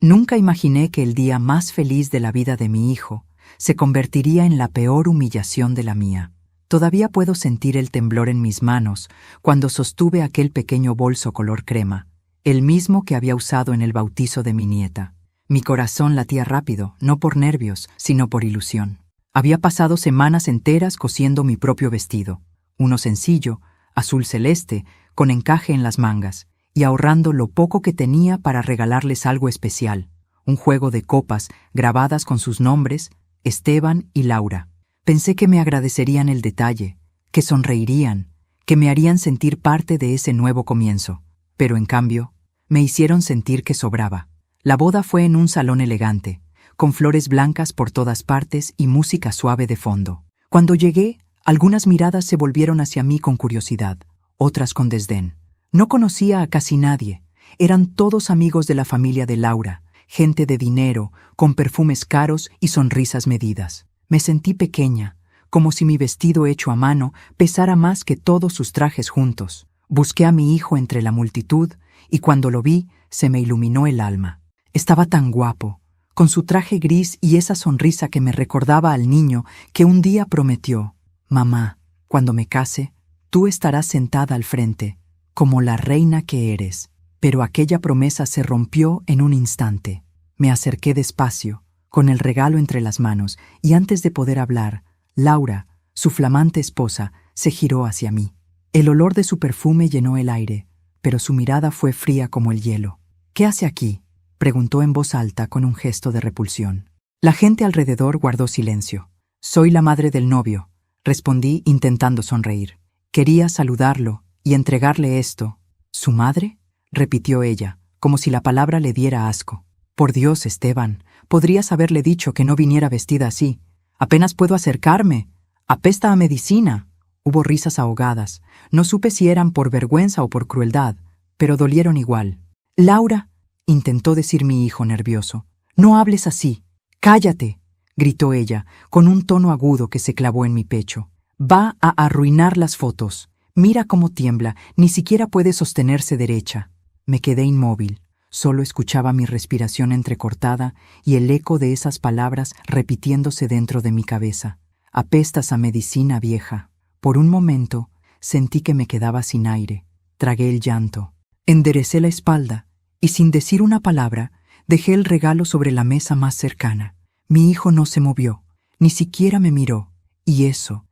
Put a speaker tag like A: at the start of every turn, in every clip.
A: Nunca imaginé que el día más feliz de la vida de mi hijo se convertiría en la peor humillación de la mía. Todavía puedo sentir el temblor en mis manos cuando sostuve aquel pequeño bolso color crema, el mismo que había usado en el bautizo de mi nieta. Mi corazón latía rápido, no por nervios, sino por ilusión. Había pasado semanas enteras cosiendo mi propio vestido, uno sencillo, azul celeste, con encaje en las mangas, y ahorrando lo poco que tenía para regalarles algo especial, un juego de copas grabadas con sus nombres, Esteban y Laura. Pensé que me agradecerían el detalle, que sonreirían, que me harían sentir parte de ese nuevo comienzo, pero en cambio, me hicieron sentir que sobraba. La boda fue en un salón elegante, con flores blancas por todas partes y música suave de fondo. Cuando llegué, algunas miradas se volvieron hacia mí con curiosidad, otras con desdén. No conocía a casi nadie. Eran todos amigos de la familia de Laura, gente de dinero, con perfumes caros y sonrisas medidas. Me sentí pequeña, como si mi vestido hecho a mano pesara más que todos sus trajes juntos. Busqué a mi hijo entre la multitud y cuando lo vi, se me iluminó el alma. Estaba tan guapo, con su traje gris y esa sonrisa que me recordaba al niño que un día prometió: «Mamá, cuando me case, tú estarás sentada al frente, como la reina que eres». Pero aquella promesa se rompió en un instante. Me acerqué despacio, con el regalo entre las manos, y antes de poder hablar, Laura, su flamante esposa, se giró hacia mí. El olor de su perfume llenó el aire, pero su mirada fue fría como el hielo. «¿Qué hace aquí?», preguntó en voz alta con un gesto de repulsión. La gente alrededor guardó silencio. «Soy la madre del novio», respondí intentando sonreír. «Quería saludarlo y entregarle esto». «¿Su madre?», repitió ella, como si la palabra le diera asco. «Por Dios, Esteban, podrías haberle dicho que no viniera vestida así. Apenas puedo acercarme. Apesta a medicina». Hubo risas ahogadas. No supe si eran por vergüenza o por crueldad, pero dolieron igual. «Laura», intentó decir mi hijo nervioso. «No hables así. Cállate», gritó ella, con un tono agudo que se clavó en mi pecho. «Va a arruinar las fotos. Mira cómo tiembla, ni siquiera puede sostenerse derecha». Me quedé inmóvil. Solo escuchaba mi respiración entrecortada y el eco de esas palabras repitiéndose dentro de mi cabeza. «Apestas a medicina vieja». Por un momento sentí que me quedaba sin aire. Tragué el llanto. Enderecé la espalda y sin decir una palabra dejé el regalo sobre la mesa más cercana. Mi hijo no se movió, ni siquiera me miró, y eso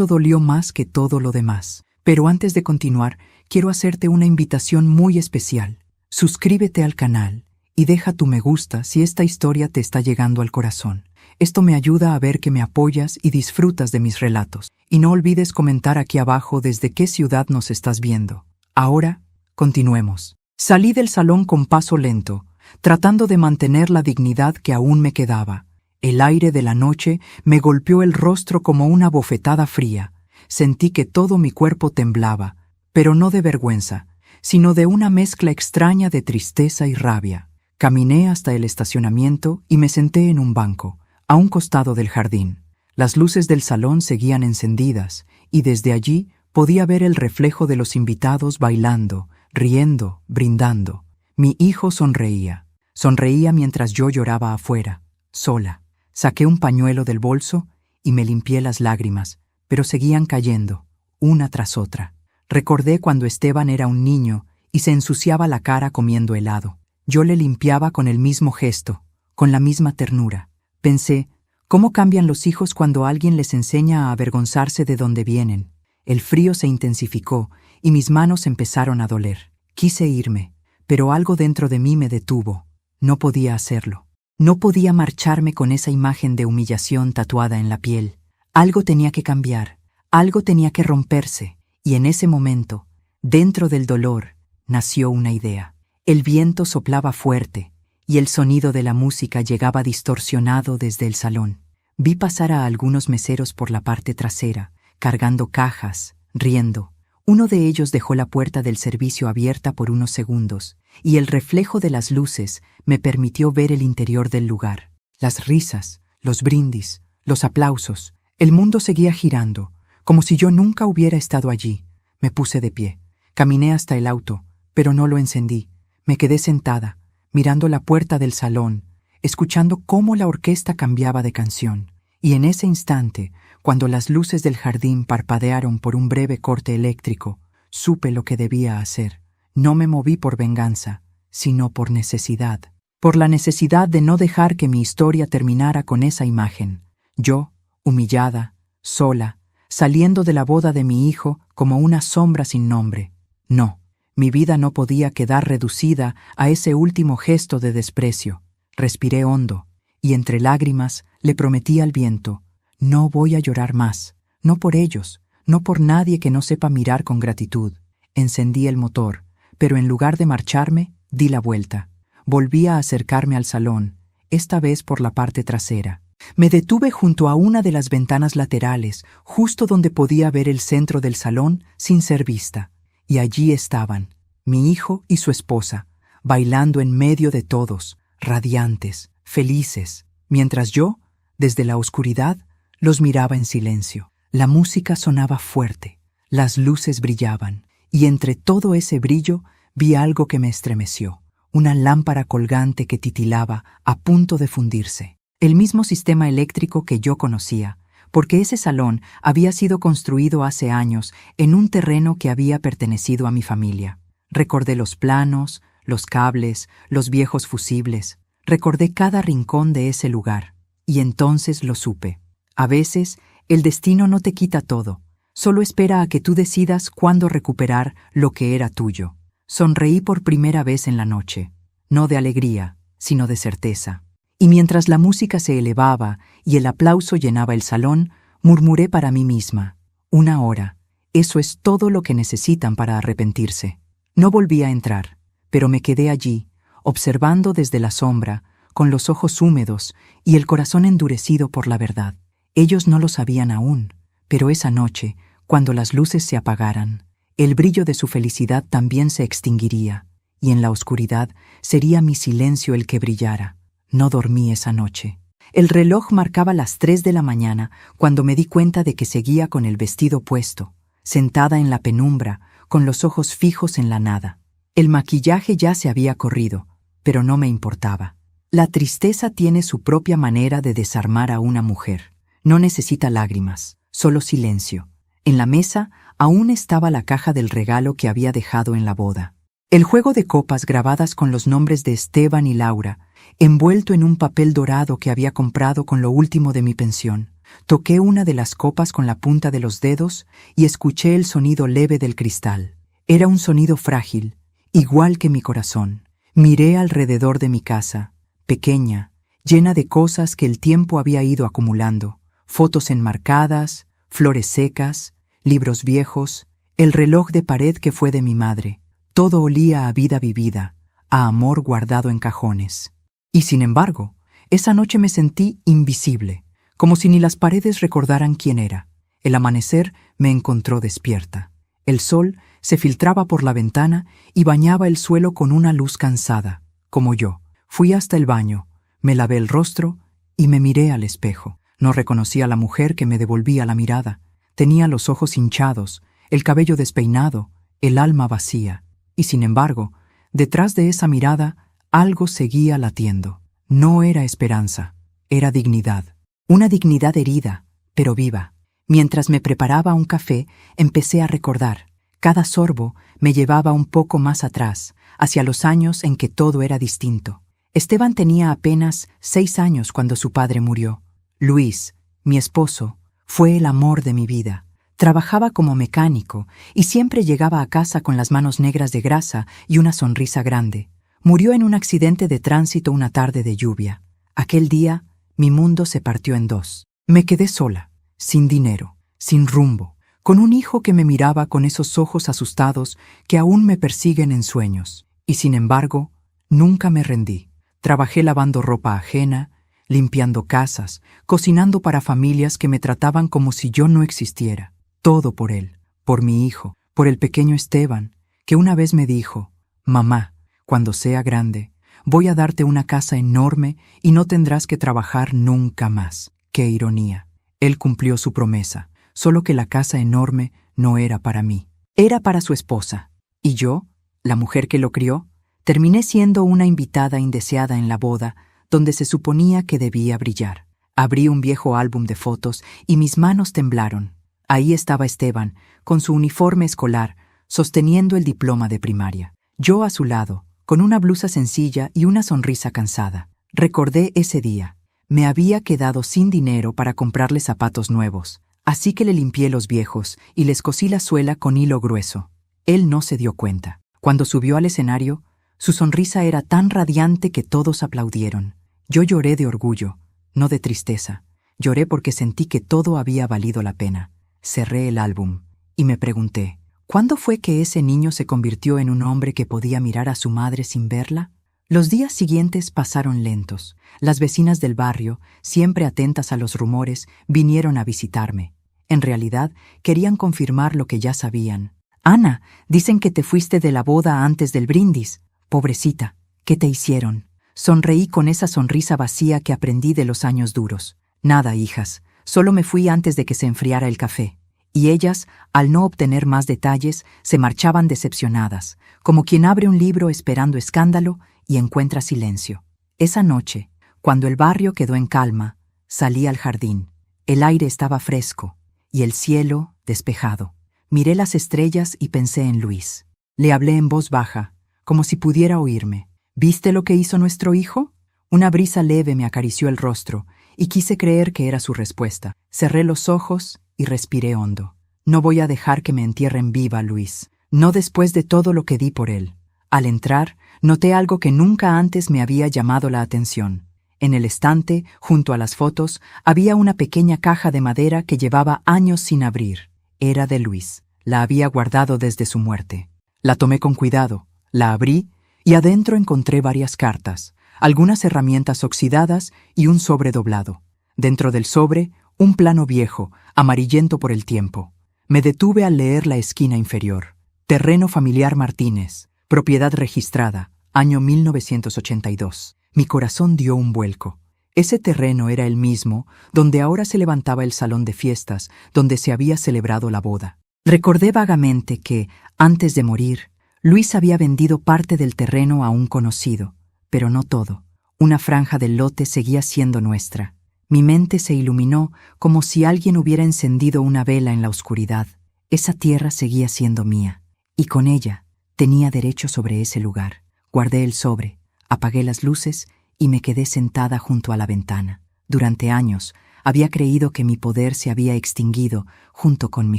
A: dolió más que todo lo demás. Pero antes de continuar, quiero hacerte una invitación muy especial. Suscríbete al canal y deja tu me gusta si esta historia te está llegando al corazón. Esto me ayuda a ver que me apoyas y disfrutas de mis relatos. Y no olvides comentar aquí abajo desde qué ciudad nos estás viendo. Ahora, continuemos. Salí del salón con paso lento, tratando de mantener la dignidad que aún me quedaba. El aire de la noche me golpeó el rostro como una bofetada fría. Sentí que todo mi cuerpo temblaba, pero no de vergüenza, sino de una mezcla extraña de tristeza y rabia. Caminé hasta el estacionamiento y me senté en un banco, a un costado del jardín. Las luces del salón seguían encendidas, y desde allí podía ver el reflejo de los invitados bailando, riendo, brindando. Mi hijo sonreía. Sonreía mientras yo lloraba afuera, sola. Saqué un pañuelo del bolso y me limpié las lágrimas, pero seguían cayendo, una tras otra. Recordé cuando Esteban era un niño y se ensuciaba la cara comiendo helado. Yo le limpiaba con el mismo gesto, con la misma ternura. Pensé, ¿cómo cambian los hijos cuando alguien les enseña a avergonzarse de dónde vienen? El frío se intensificó y mis manos empezaron a doler. Quise irme, pero algo dentro de mí me detuvo. No podía hacerlo. No podía marcharme con esa imagen de humillación tatuada en la piel. Algo tenía que cambiar, algo tenía que romperse. Y en ese momento, dentro del dolor, nació una idea. El viento soplaba fuerte, y el sonido de la música llegaba distorsionado desde el salón. Vi pasar a algunos meseros por la parte trasera, cargando cajas, riendo. Uno de ellos dejó la puerta del servicio abierta por unos segundos, y el reflejo de las luces me permitió ver el interior del lugar. Las risas, los brindis, los aplausos. El mundo seguía girando, como si yo nunca hubiera estado allí. Me puse de pie. Caminé hasta el auto, pero no lo encendí. Me quedé sentada, mirando la puerta del salón, escuchando cómo la orquesta cambiaba de canción. Y en ese instante, cuando las luces del jardín parpadearon por un breve corte eléctrico, supe lo que debía hacer. No me moví por venganza, sino por necesidad. Por la necesidad de no dejar que mi historia terminara con esa imagen. Yo, humillada, sola, saliendo de la boda de mi hijo como una sombra sin nombre. No, mi vida no podía quedar reducida a ese último gesto de desprecio. Respiré hondo, y entre lágrimas le prometí al viento: no voy a llorar más, no por ellos, no por nadie que no sepa mirar con gratitud. Encendí el motor, pero en lugar de marcharme, di la vuelta. Volví a acercarme al salón, esta vez por la parte trasera. Me detuve junto a una de las ventanas laterales, justo donde podía ver el centro del salón sin ser vista. Y allí estaban, mi hijo y su esposa, bailando en medio de todos, radiantes, felices, mientras yo, desde la oscuridad, los miraba en silencio. La música sonaba fuerte, las luces brillaban, y entre todo ese brillo vi algo que me estremeció, una lámpara colgante que titilaba a punto de fundirse. El mismo sistema eléctrico que yo conocía, porque ese salón había sido construido hace años en un terreno que había pertenecido a mi familia. Recordé los planos, los cables, los viejos fusibles. Recordé cada rincón de ese lugar. Y entonces lo supe. A veces, el destino no te quita todo. Solo espera a que tú decidas cuándo recuperar lo que era tuyo. Sonreí por primera vez en la noche. No de alegría, sino de certeza. Y mientras la música se elevaba y el aplauso llenaba el salón, murmuré para mí misma: 1 hora, eso es todo lo que necesitan para arrepentirse. No volví a entrar, pero me quedé allí, observando desde la sombra, con los ojos húmedos y el corazón endurecido por la verdad. Ellos no lo sabían aún, pero esa noche, cuando las luces se apagaran, el brillo de su felicidad también se extinguiría, y en la oscuridad sería mi silencio el que brillara. No dormí esa noche. El reloj marcaba las 3 de la mañana cuando me di cuenta de que seguía con el vestido puesto, sentada en la penumbra, con los ojos fijos en la nada. El maquillaje ya se había corrido, pero no me importaba. La tristeza tiene su propia manera de desarmar a una mujer. No necesita lágrimas, solo silencio. En la mesa aún estaba la caja del regalo que había dejado en la boda. El juego de copas grabadas con los nombres de Esteban y Laura, envuelto en un papel dorado que había comprado con lo último de mi pensión. Toqué una de las copas con la punta de los dedos y escuché el sonido leve del cristal. Era un sonido frágil, igual que mi corazón. Miré alrededor de mi casa, pequeña, llena de cosas que el tiempo había ido acumulando. Fotos enmarcadas, flores secas, libros viejos, el reloj de pared que fue de mi madre. Todo olía a vida vivida, a amor guardado en cajones. Y sin embargo, esa noche me sentí invisible, como si ni las paredes recordaran quién era. El amanecer me encontró despierta. El sol se filtraba por la ventana y bañaba el suelo con una luz cansada, como yo. Fui hasta el baño, me lavé el rostro y me miré al espejo. No reconocí a la mujer que me devolvía la mirada. Tenía los ojos hinchados, el cabello despeinado, el alma vacía. Y sin embargo, detrás de esa mirada, algo seguía latiendo. No era esperanza, era dignidad. Una dignidad herida, pero viva. Mientras me preparaba un café, empecé a recordar. Cada sorbo me llevaba un poco más atrás, hacia los años en que todo era distinto. Esteban tenía apenas 6 años cuando su padre murió. Luis, mi esposo, fue el amor de mi vida. Trabajaba como mecánico y siempre llegaba a casa con las manos negras de grasa y una sonrisa grande. Murió en un accidente de tránsito una tarde de lluvia. Aquel día, mi mundo se partió en 2. Me quedé sola, sin dinero, sin rumbo, con un hijo que me miraba con esos ojos asustados que aún me persiguen en sueños. Y sin embargo, nunca me rendí. Trabajé lavando ropa ajena, limpiando casas, cocinando para familias que me trataban como si yo no existiera. Todo por él, por mi hijo, por el pequeño Esteban, que una vez me dijo: «Mamá, cuando sea grande, voy a darte una casa enorme y no tendrás que trabajar nunca más». ¡Qué ironía! Él cumplió su promesa, solo que la casa enorme no era para mí. Era para su esposa. Y yo, la mujer que lo crió, Terminé siendo una invitada indeseada en la boda, donde se suponía que debía brillar. Abrí un viejo álbum de fotos y mis manos temblaron. Ahí estaba Esteban, con su uniforme escolar, sosteniendo el diploma de primaria. Yo a su lado, con una blusa sencilla y una sonrisa cansada. Recordé ese día. Me había quedado sin dinero para comprarle zapatos nuevos, así que le limpié los viejos y les cosí la suela con hilo grueso. Él no se dio cuenta. Cuando subió al escenario, su sonrisa era tan radiante que todos aplaudieron. Yo lloré de orgullo, no de tristeza. Lloré porque sentí que todo había valido la pena. Cerré el álbum y me pregunté, ¿cuándo fue que ese niño se convirtió en un hombre que podía mirar a su madre sin verla? Los días siguientes pasaron lentos. Las vecinas del barrio, siempre atentas a los rumores, vinieron a visitarme. En realidad, querían confirmar lo que ya sabían. «Ana, dicen que te fuiste de la boda antes del brindis. Pobrecita, ¿qué te hicieron?» Sonreí con esa sonrisa vacía que aprendí de los años duros. «Nada, hijas, solo me fui antes de que se enfriara el café». Y ellas, al no obtener más detalles, se marchaban decepcionadas, como quien abre un libro esperando escándalo y encuentra silencio. Esa noche, cuando el barrio quedó en calma, salí al jardín. El aire estaba fresco y el cielo despejado. Miré las estrellas y pensé en Luis. Le hablé en voz baja, como si pudiera oírme. «¿Viste lo que hizo nuestro hijo?» Una brisa leve me acarició el rostro y quise creer que era su respuesta. Cerré los ojos y respiré hondo. «No voy a dejar que me entierren viva, Luis. No después de todo lo que di por él». Al entrar, noté algo que nunca antes me había llamado la atención. En el estante, junto a las fotos, había una pequeña caja de madera que llevaba años sin abrir. Era de Luis. La había guardado desde su muerte. La tomé con cuidado, la abrí y adentro encontré varias cartas, algunas herramientas oxidadas y un sobre doblado. Dentro del sobre, un plano viejo, amarillento por el tiempo. Me detuve al leer la esquina inferior. Terreno familiar Martínez, propiedad registrada, año 1982. Mi corazón dio un vuelco. Ese terreno era el mismo donde ahora se levantaba el salón de fiestas donde se había celebrado la boda. Recordé vagamente que, antes de morir, Luis había vendido parte del terreno a un conocido, pero no todo. Una franja del lote seguía siendo nuestra. Mi mente se iluminó como si alguien hubiera encendido una vela en la oscuridad. Esa tierra seguía siendo mía, y con ella tenía derecho sobre ese lugar. Guardé el sobre, apagué las luces y me quedé sentada junto a la ventana. Durante años había creído que mi poder se había extinguido junto con mi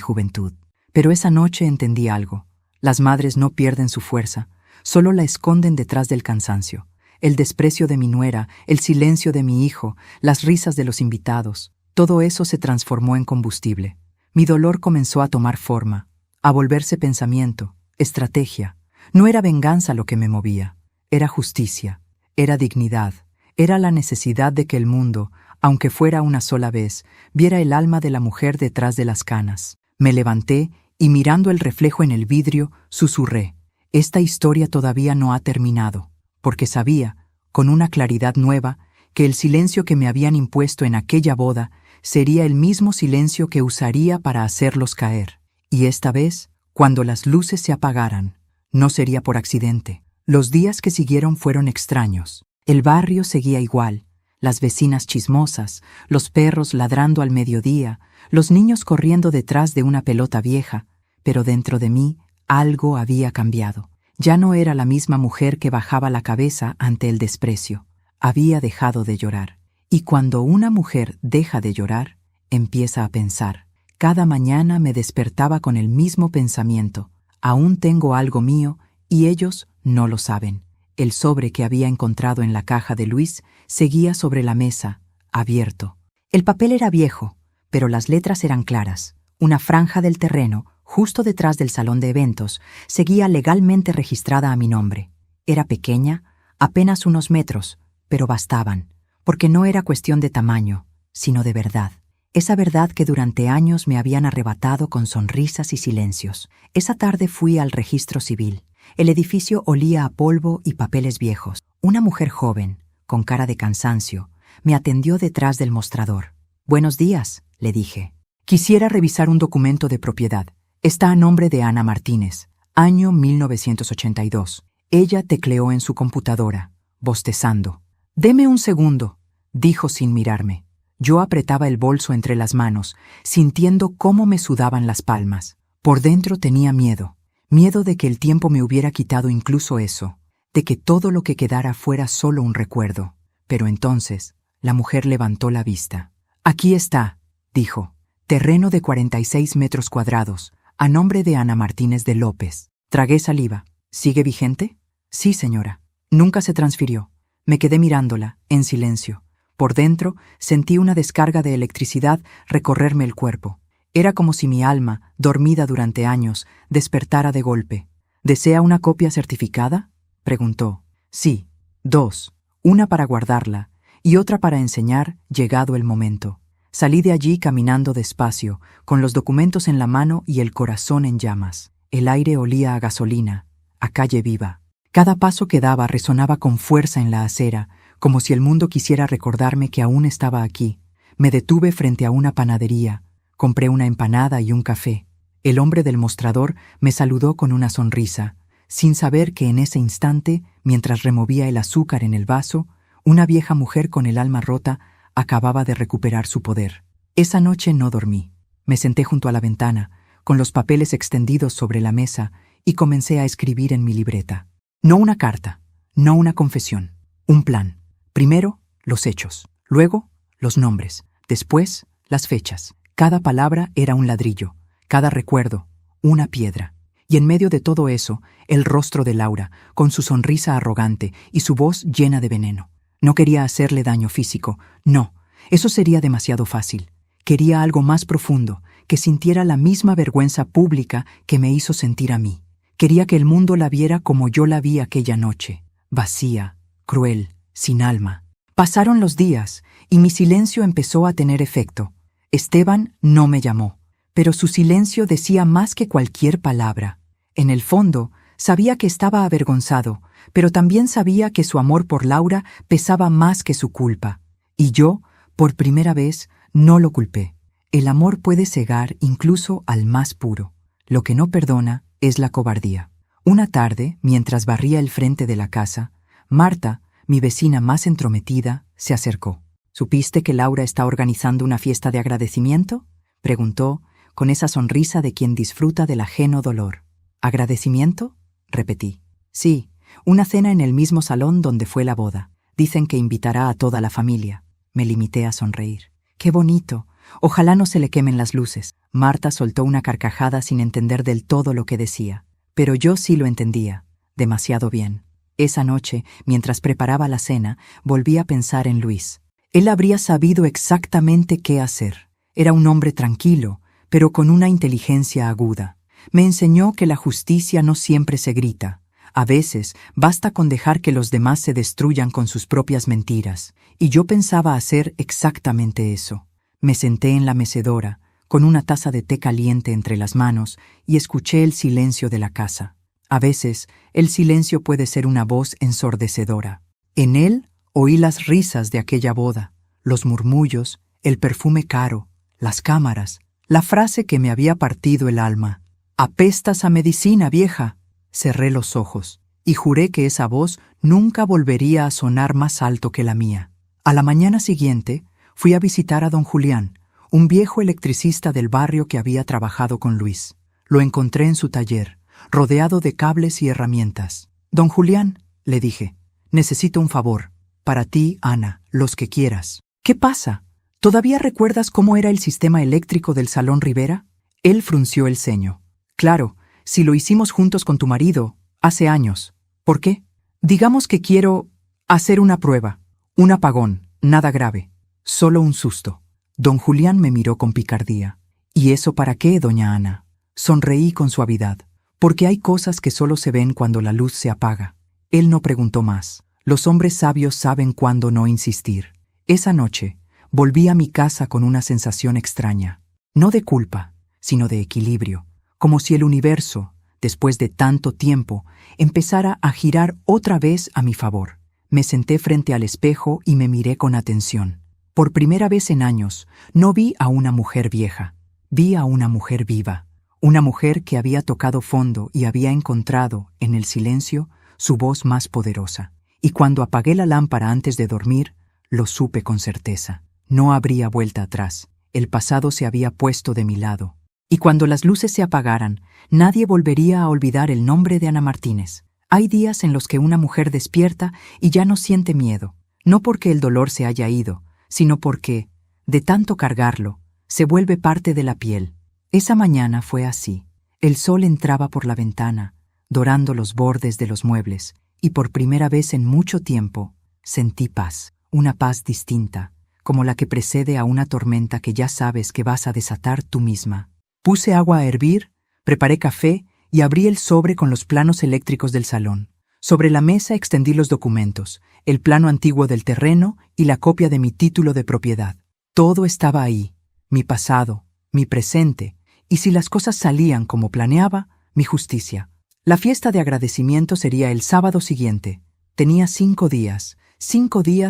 A: juventud. Pero esa noche entendí algo. Las madres no pierden su fuerza, solo la esconden detrás del cansancio. El desprecio de mi nuera, el silencio de mi hijo, las risas de los invitados, todo eso se transformó en combustible. Mi dolor comenzó a tomar forma, a volverse pensamiento, estrategia. No era venganza lo que me movía, era justicia, era dignidad, era la necesidad de que el mundo, aunque fuera una sola vez, viera el alma de la mujer detrás de las canas. Me levanté y mirando el reflejo en el vidrio, susurré: «Esta historia todavía no ha terminado», porque sabía, con una claridad nueva, que el silencio que me habían impuesto en aquella boda sería el mismo silencio que usaría para hacerlos caer. Y esta vez, cuando las luces se apagaran, no sería por accidente. Los días que siguieron fueron extraños. El barrio seguía igual, las vecinas chismosas, los perros ladrando al mediodía, los niños corriendo detrás de una pelota vieja, pero dentro de mí algo había cambiado. Ya no era la misma mujer que bajaba la cabeza ante el desprecio. Había dejado de llorar. Y cuando una mujer deja de llorar, empieza a pensar. Cada mañana me despertaba con el mismo pensamiento. Aún tengo algo mío y ellos no lo saben. El sobre que había encontrado en la caja de Luis seguía sobre la mesa, abierto. El papel era viejo, pero las letras eran claras. Una franja del terreno, justo detrás del salón de eventos, seguía legalmente registrada a mi nombre. Era pequeña, apenas unos metros, pero bastaban, porque no era cuestión de tamaño, sino de verdad. Esa verdad que durante años me habían arrebatado con sonrisas y silencios. Esa tarde fui al registro civil. El edificio olía a polvo y papeles viejos. Una mujer joven, con cara de cansancio, me atendió detrás del mostrador. «Buenos días», le dije. «Quisiera revisar un documento de propiedad. Está a nombre de Ana Martínez, año 1982. Ella tecleó en su computadora, bostezando. «Deme un segundo», dijo sin mirarme. Yo apretaba el bolso entre las manos, sintiendo cómo me sudaban las palmas. Por dentro tenía miedo. Miedo de que el tiempo me hubiera quitado incluso eso, de que todo lo que quedara fuera solo un recuerdo. Pero entonces, la mujer levantó la vista. «Aquí está», dijo. «Terreno de 46 metros cuadrados, a nombre de Ana Martínez de López». Tragué saliva. «¿Sigue vigente?» «Sí, señora». Nunca se transfirió. Me quedé mirándola, en silencio. Por dentro, sentí una descarga de electricidad recorrerme el cuerpo. Era como si mi alma, dormida durante años, despertara de golpe. «¿Desea una copia certificada?», preguntó. «Sí, 2. Una para guardarla y otra para enseñar, llegado el momento». Salí de allí caminando despacio, con los documentos en la mano y el corazón en llamas. El aire olía a gasolina, a calle viva. Cada paso que daba resonaba con fuerza en la acera, como si el mundo quisiera recordarme que aún estaba aquí. Me detuve frente a una panadería. Compré una empanada y un café. El hombre del mostrador me saludó con una sonrisa, sin saber que en ese instante, mientras removía el azúcar en el vaso, una vieja mujer con el alma rota acababa de recuperar su poder. Esa noche no dormí. Me senté junto a la ventana, con los papeles extendidos sobre la mesa, y comencé a escribir en mi libreta. No una carta, no una confesión, un plan. Primero, los hechos, luego, los nombres, después, las fechas. Cada palabra era un ladrillo, cada recuerdo, una piedra. Y en medio de todo eso, el rostro de Laura, con su sonrisa arrogante y su voz llena de veneno. No quería hacerle daño físico, no, eso sería demasiado fácil. Quería algo más profundo, que sintiera la misma vergüenza pública que me hizo sentir a mí. Quería que el mundo la viera como yo la vi aquella noche, vacía, cruel, sin alma. Pasaron los días, y mi silencio empezó a tener efecto. Esteban no me llamó, pero su silencio decía más que cualquier palabra. En el fondo, sabía que estaba avergonzado, pero también sabía que su amor por Laura pesaba más que su culpa. Y yo, por primera vez, no lo culpé. El amor puede cegar incluso al más puro. Lo que no perdona es la cobardía. Una tarde, mientras barría el frente de la casa, Marta, mi vecina más entrometida, se acercó. «¿Supiste que Laura está organizando una fiesta de agradecimiento?», preguntó, con esa sonrisa de quien disfruta del ajeno dolor. «¿Agradecimiento?», repetí. «Sí, una cena en el mismo salón donde fue la boda. Dicen que invitará a toda la familia». Me limité a sonreír. «¡Qué bonito! Ojalá no se le quemen las luces». Marta soltó una carcajada sin entender del todo lo que decía. Pero yo sí lo entendía, demasiado bien. Esa noche, mientras preparaba la cena, volví a pensar en Luis. Él habría sabido exactamente qué hacer. Era un hombre tranquilo, pero con una inteligencia aguda. Me enseñó que la justicia no siempre se grita. A veces basta con dejar que los demás se destruyan con sus propias mentiras. Y yo pensaba hacer exactamente eso. Me senté en la mecedora, con una taza de té caliente entre las manos, y escuché el silencio de la casa. A veces, el silencio puede ser una voz ensordecedora. En él oí las risas de aquella boda, los murmullos, el perfume caro, las cámaras, la frase que me había partido el alma. «Apestas a medicina, vieja». Cerré los ojos y juré que esa voz nunca volvería a sonar más alto que la mía. A la mañana siguiente, fui a visitar a don Julián, un viejo electricista del barrio que había trabajado con Luis. Lo encontré en su taller, rodeado de cables y herramientas. «Don Julián», le dije, «necesito un favor. Para ti, Ana, los que quieras». «¿Qué pasa? ¿Todavía recuerdas cómo era el sistema eléctrico del Salón Rivera?». Él frunció el ceño. «Claro, si lo hicimos juntos con tu marido, hace años. ¿Por qué?». «Digamos que quiero hacer una prueba. Un apagón, nada grave. Solo un susto». Don Julián me miró con picardía. «¿Y eso para qué, doña Ana?». Sonreí con suavidad. «Porque hay cosas que solo se ven cuando la luz se apaga». Él no preguntó más. Los hombres sabios saben cuándo no insistir. Esa noche, volví a mi casa con una sensación extraña. No de culpa, sino de equilibrio. Como si el universo, después de tanto tiempo, empezara a girar otra vez a mi favor. Me senté frente al espejo y me miré con atención. Por primera vez en años, no vi a una mujer vieja. Vi a una mujer viva. Una mujer que había tocado fondo y había encontrado, en el silencio, su voz más poderosa. Y cuando apagué la lámpara antes de dormir, lo supe con certeza. No habría vuelta atrás. El pasado se había puesto de mi lado. Y cuando las luces se apagaran, nadie volvería a olvidar el nombre de Ana Martínez. Hay días en los que una mujer despierta y ya no siente miedo, no porque el dolor se haya ido, sino porque, de tanto cargarlo, se vuelve parte de la piel. Esa mañana fue así. El sol entraba por la ventana, dorando los bordes de los muebles, y por primera vez en mucho tiempo sentí paz, una paz distinta, como la que precede a una tormenta que ya sabes que vas a desatar tú misma. Puse agua a hervir, preparé café y abrí el sobre con los planos eléctricos del salón. Sobre la mesa extendí los documentos, el plano antiguo del terreno y la copia de mi título de propiedad. Todo estaba ahí, mi pasado, mi presente, y si las cosas salían como planeaba, mi justicia. La fiesta de agradecimiento sería el sábado siguiente. Tenía 5 días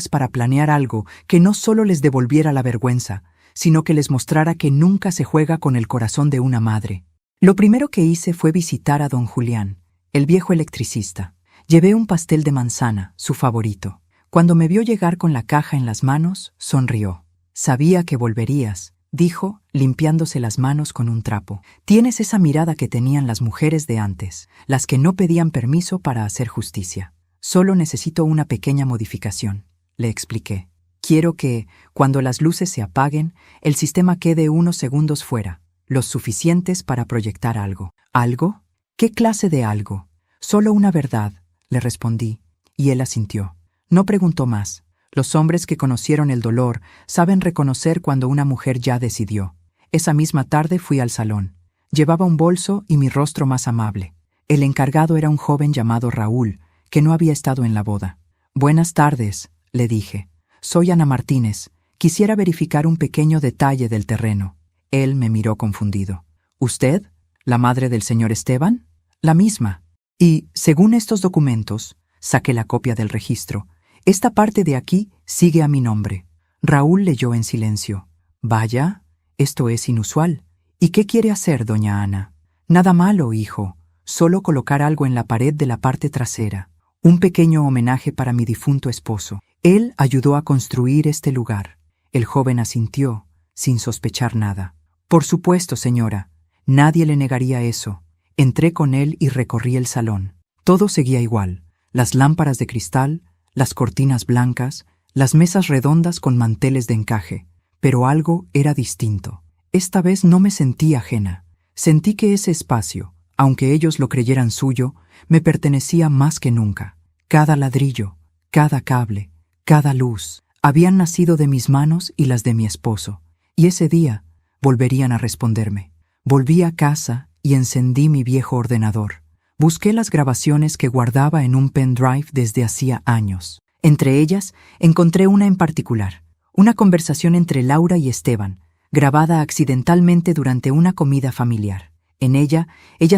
A: para planear algo que no solo les devolviera la vergüenza, sino que les mostrara que nunca se juega con el corazón de una madre. Lo primero que hice fue visitar a don Julián, el viejo electricista. Llevé un pastel de manzana, su favorito. Cuando me vio llegar con la caja en las manos, sonrió. «Sabía que volverías», dijo, limpiándose las manos con un trapo. «Tienes esa mirada que tenían las mujeres de antes, las que no pedían permiso para hacer justicia. Solo necesito una pequeña modificación», le expliqué. «Quiero que, cuando las luces se apaguen, el sistema quede unos segundos fuera, los suficientes para proyectar algo». «¿Algo? ¿Qué clase de algo?» «Solo una verdad», le respondí, y él asintió. No preguntó más. Los hombres que conocieron el dolor saben reconocer cuando una mujer ya decidió. Esa misma tarde fui al salón. Llevaba un bolso y mi rostro más amable. El encargado era un joven llamado Raúl, que no había estado en la boda. «Buenas tardes», le dije. «Soy Ana Martínez. Quisiera verificar un pequeño detalle del terreno». Él me miró confundido. «¿Usted? ¿La madre del señor Esteban?» «La misma. Y, según estos documentos», saqué la copia del registro, «esta parte de aquí sigue a mi nombre». Raúl leyó en silencio. «Vaya, esto es inusual. ¿Y qué quiere hacer, doña Ana?» «Nada malo, hijo. Solo colocar algo en la pared de la parte trasera. Un pequeño homenaje para mi difunto esposo. Él ayudó a construir este lugar». El joven asintió, sin sospechar nada. «Por supuesto, señora. Nadie le negaría eso». Entré con él y recorrí el salón. Todo seguía igual. Las lámparas de cristal, las cortinas blancas, las mesas redondas con manteles de encaje. Pero algo era distinto. Esta vez no me sentí ajena. Sentí que ese espacio, aunque ellos lo creyeran suyo, me pertenecía más que nunca. Cada ladrillo, cada cable, cada luz, habían nacido de mis manos y las de mi esposo. Y ese día volverían a responderme. Volví a casa y encendí mi viejo ordenador. Busqué las grabaciones que guardaba en un pendrive desde hacía años. Entre ellas, encontré una en particular, una conversación entre Laura y Esteban, grabada accidentalmente durante una comida familiar. En ella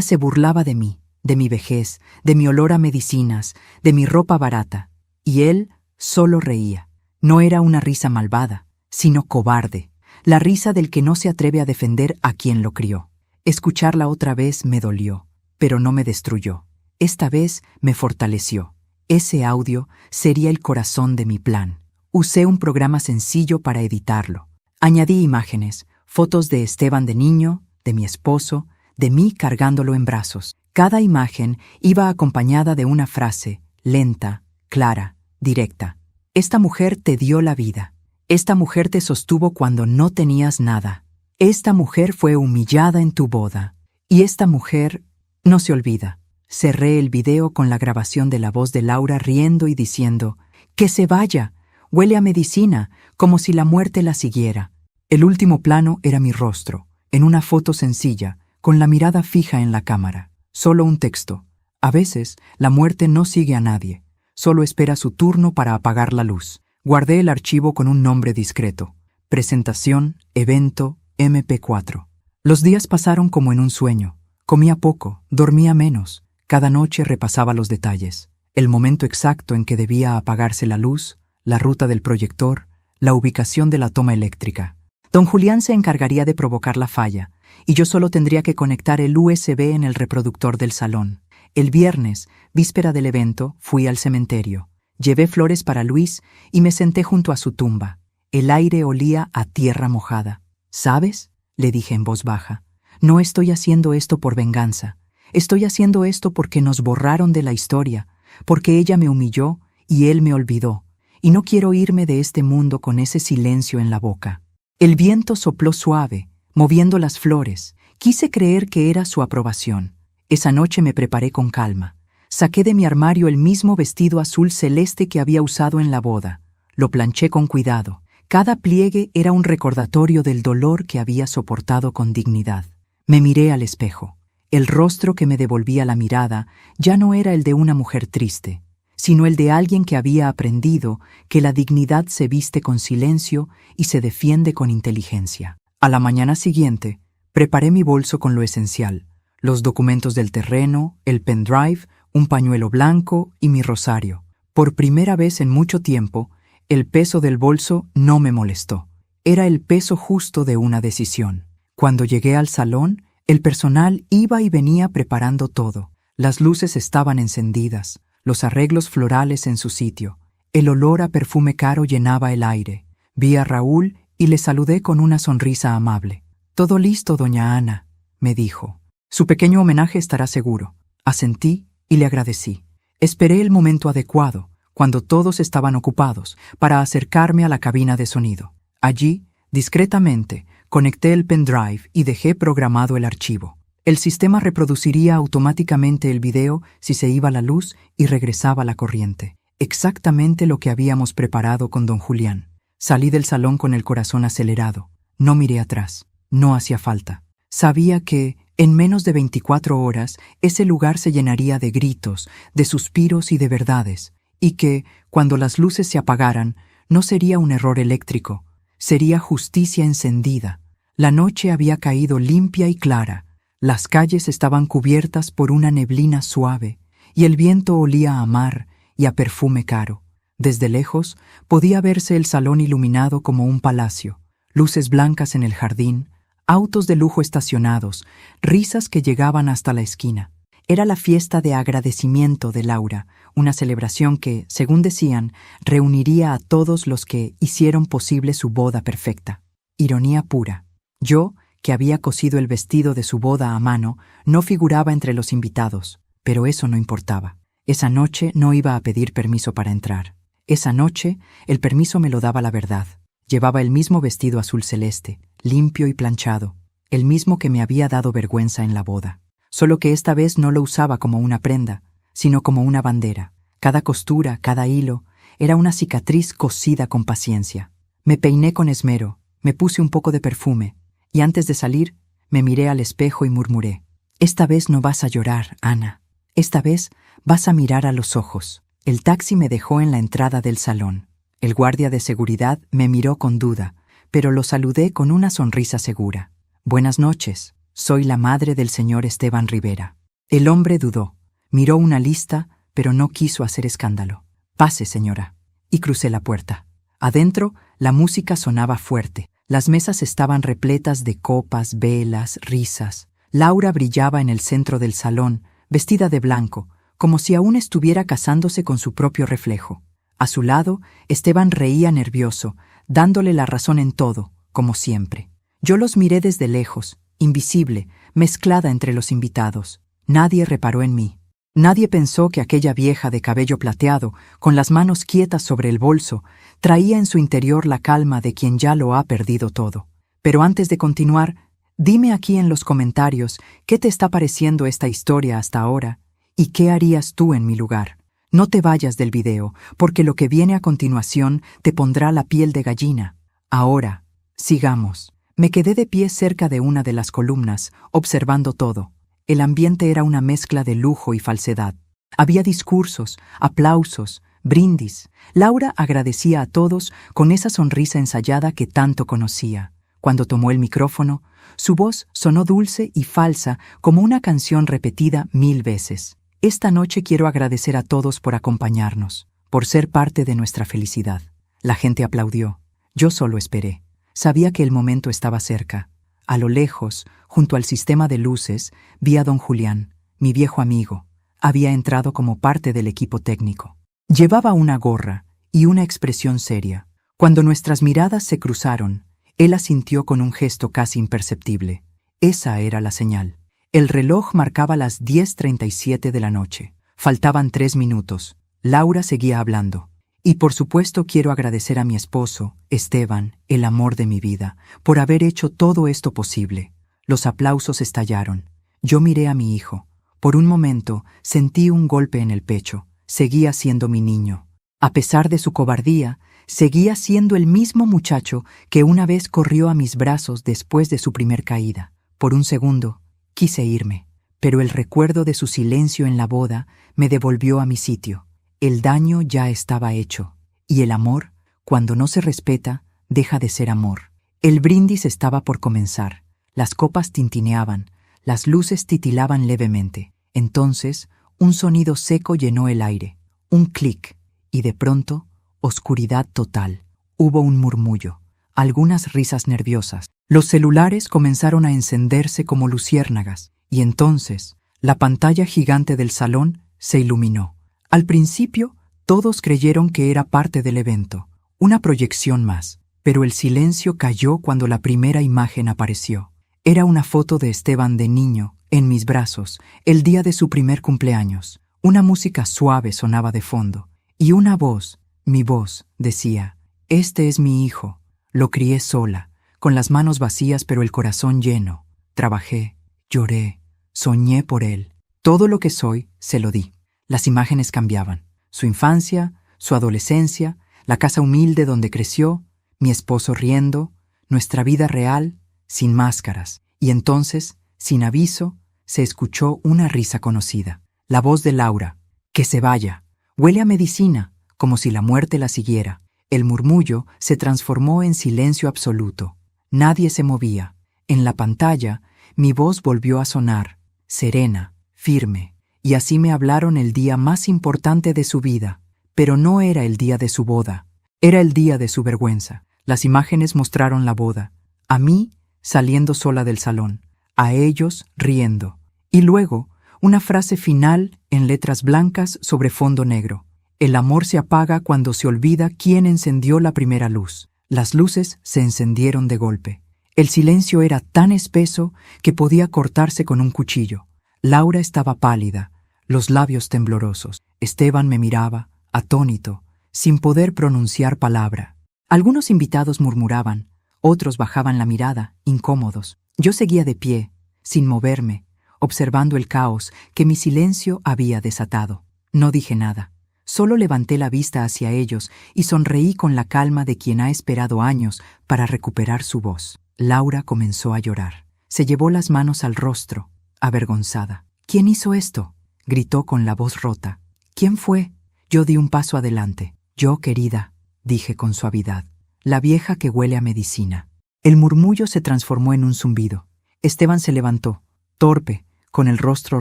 A: se burlaba de mí, de mi vejez, de mi olor a medicinas, de mi ropa barata. Y él solo reía. No era una risa malvada, sino cobarde, la risa del que no se atreve a defender a quien lo crió. Escucharla otra vez me dolió, pero no me destruyó. Esta vez me fortaleció. Ese audio sería el corazón de mi plan. Usé un programa sencillo para editarlo. Añadí imágenes, fotos de Esteban de niño, de mi esposo, de mí cargándolo en brazos. Cada imagen iba acompañada de una frase, lenta, clara, directa. «Esta mujer te dio la vida. Esta mujer te sostuvo cuando no tenías nada. Esta mujer fue humillada en tu boda. Y esta mujer no se olvida». Cerré el video con la grabación de la voz de Laura riendo y diciendo, «¡Que se vaya! Huele a medicina, como si la muerte la siguiera». El último plano era mi rostro, en una foto sencilla, con la mirada fija en la cámara. Solo un texto. A veces, la muerte no sigue a nadie. Solo espera su turno para apagar la luz. Guardé el archivo con un nombre discreto. Presentación, evento, MP4. Los días pasaron como en un sueño. Comía poco, dormía menos. Cada noche repasaba los detalles. El momento exacto en que debía apagarse la luz, la ruta del proyector, la ubicación de la toma eléctrica. Don Julián se encargaría de provocar la falla, y yo solo tendría que conectar el USB en el reproductor del salón. El viernes, víspera del evento, fui al cementerio. Llevé flores para Luis y me senté junto a su tumba. El aire olía a tierra mojada. ¿Sabes?, le dije en voz baja. No estoy haciendo esto por venganza. Estoy haciendo esto porque nos borraron de la historia, porque ella me humilló y él me olvidó, y no quiero irme de este mundo con ese silencio en la boca. El viento sopló suave, moviendo las flores. Quise creer que era su aprobación. Esa noche me preparé con calma. Saqué de mi armario el mismo vestido azul celeste que había usado en la boda. Lo planché con cuidado. Cada pliegue era un recordatorio del dolor que había soportado con dignidad. Me miré al espejo. El rostro que me devolvía la mirada ya no era el de una mujer triste, sino el de alguien que había aprendido que la dignidad se viste con silencio y se defiende con inteligencia. A la mañana siguiente, preparé mi bolso con lo esencial: los documentos del terreno, el pendrive, un pañuelo blanco y mi rosario. Por primera vez en mucho tiempo, el peso del bolso no me molestó. Era el peso justo de una decisión. Cuando llegué al salón, el personal iba y venía preparando todo. Las luces estaban encendidas, los arreglos florales en su sitio. El olor a perfume caro llenaba el aire. Vi a Raúl y le saludé con una sonrisa amable. «Todo listo, doña Ana», me dijo. «Su pequeño homenaje estará seguro». Asentí y le agradecí. Esperé el momento adecuado, cuando todos estaban ocupados, para acercarme a la cabina de sonido. Allí, discretamente, conecté el pendrive y dejé programado el archivo. El sistema reproduciría automáticamente el video si se iba la luz y regresaba la corriente. Exactamente lo que habíamos preparado con don Julián. Salí del salón con el corazón acelerado. No miré atrás. No hacía falta. Sabía que, en menos de 24 horas, ese lugar se llenaría de gritos, de suspiros y de verdades, y que, cuando las luces se apagaran, no sería un error eléctrico, sería justicia encendida. La noche había caído limpia y clara, las calles estaban cubiertas por una neblina suave, y el viento olía a mar y a perfume caro. Desde lejos podía verse el salón iluminado como un palacio, luces blancas en el jardín, autos de lujo estacionados, risas que llegaban hasta la esquina. Era la fiesta de agradecimiento de Laura, una celebración que, según decían, reuniría a todos los que hicieron posible su boda perfecta. Ironía pura. Yo, que había cosido el vestido de su boda a mano, no figuraba entre los invitados, pero eso no importaba. Esa noche no iba a pedir permiso para entrar. Esa noche el permiso me lo daba la verdad. Llevaba el mismo vestido azul celeste, limpio y planchado, el mismo que me había dado vergüenza en la boda. Solo que esta vez no lo usaba como una prenda, sino como una bandera. Cada costura, cada hilo, era una cicatriz cosida con paciencia. Me peiné con esmero, me puse un poco de perfume, y antes de salir, me miré al espejo y murmuré: «Esta vez no vas a llorar, Ana. Esta vez vas a mirar a los ojos». El taxi me dejó en la entrada del salón. El guardia de seguridad me miró con duda, pero lo saludé con una sonrisa segura. «Buenas noches, soy la madre del señor Esteban Rivera». El hombre dudó, miró una lista, pero no quiso hacer escándalo. «Pase, señora». Y crucé la puerta. Adentro, la música sonaba fuerte. Las mesas estaban repletas de copas, velas, risas. Laura brillaba en el centro del salón, vestida de blanco, como si aún estuviera casándose con su propio reflejo. A su lado, Esteban reía nervioso, dándole la razón en todo, como siempre. Yo los miré desde lejos, invisible, mezclada entre los invitados. Nadie reparó en mí. Nadie pensó que aquella vieja de cabello plateado, con las manos quietas sobre el bolso, traía en su interior la calma de quien ya lo ha perdido todo. Pero antes de continuar, dime aquí en los comentarios qué te está pareciendo esta historia hasta ahora y qué harías tú en mi lugar. No te vayas del video, porque lo que viene a continuación te pondrá la piel de gallina. Ahora, sigamos. Me quedé de pie cerca de una de las columnas, observando todo. El ambiente era una mezcla de lujo y falsedad. Había discursos, aplausos, brindis. Laura agradecía a todos con esa sonrisa ensayada que tanto conocía. Cuando tomó el micrófono, su voz sonó dulce y falsa como una canción repetida 1000 veces. Esta noche quiero agradecer a todos por acompañarnos, por ser parte de nuestra felicidad. La gente aplaudió. Yo solo esperé. Sabía que el momento estaba cerca. A lo lejos, junto al sistema de luces, vi a don Julián, mi viejo amigo. había entrado como parte del equipo técnico. Llevaba una gorra y una expresión seria. Cuando nuestras miradas se cruzaron, él asintió con un gesto casi imperceptible. Esa era la señal. El reloj marcaba las 10:37 de la noche. Faltaban 3 minutos. Laura seguía hablando. Y por supuesto quiero agradecer a mi esposo, Esteban, el amor de mi vida, por haber hecho todo esto posible. Los aplausos estallaron. Yo miré a mi hijo. Por un momento sentí un golpe en el pecho. Seguía siendo mi niño. A pesar de su cobardía, seguía siendo el mismo muchacho que una vez corrió a mis brazos después de su primer caída. Por un segundo, quise irme, pero el recuerdo de su silencio en la boda me devolvió a mi sitio. El daño ya estaba hecho, y el amor, cuando no se respeta, deja de ser amor. El brindis estaba por comenzar. Las copas tintineaban, las luces titilaban levemente. Entonces, un sonido seco llenó el aire, un clic, y de pronto, oscuridad total. Hubo un murmullo, algunas risas nerviosas. Los celulares comenzaron a encenderse como luciérnagas, y entonces, la pantalla gigante del salón se iluminó. Al principio, todos creyeron que era parte del evento, una proyección más, pero el silencio cayó cuando la primera imagen apareció. Era una foto de Esteban de niño, en mis brazos, el día de su primer cumpleaños. Una música suave sonaba de fondo, y una voz, mi voz, decía: «Este es mi hijo. Lo crié sola, con las manos vacías pero el corazón lleno. Trabajé, lloré, soñé por él. Todo lo que soy, se lo di». Las imágenes cambiaban. Su infancia, su adolescencia, la casa humilde donde creció, mi esposo riendo, nuestra vida real, sin máscaras. Y entonces, sin aviso, se escuchó una risa conocida. La voz de Laura: «Que se vaya. Huele a medicina», como si la muerte la siguiera. El murmullo se transformó en silencio absoluto. Nadie se movía. En la pantalla, mi voz volvió a sonar, serena, firme. Y así me hablaron el día más importante de su vida. Pero no era el día de su boda. Era el día de su vergüenza. Las imágenes mostraron la boda. A mí, saliendo sola del salón. A ellos, riendo. Y luego, una frase final en letras blancas sobre fondo negro. El amor se apaga cuando se olvida quién encendió la primera luz. Las luces se encendieron de golpe. El silencio era tan espeso que podía cortarse con un cuchillo. Laura estaba pálida, los labios temblorosos. Esteban me miraba, atónito, sin poder pronunciar palabra. Algunos invitados murmuraban, otros bajaban la mirada, incómodos. Yo seguía de pie, sin moverme, observando el caos que mi silencio había desatado. No dije nada. Solo levanté la vista hacia ellos y sonreí con la calma de quien ha esperado años para recuperar su voz. Laura comenzó a llorar. Se llevó las manos al rostro, avergonzada. «¿Quién hizo esto?», gritó con la voz rota. «¿Quién fue?». Yo di un paso adelante. «Yo, querida», dije con suavidad. «La vieja que huele a medicina». El murmullo se transformó en un zumbido. Esteban se levantó, torpe, con el rostro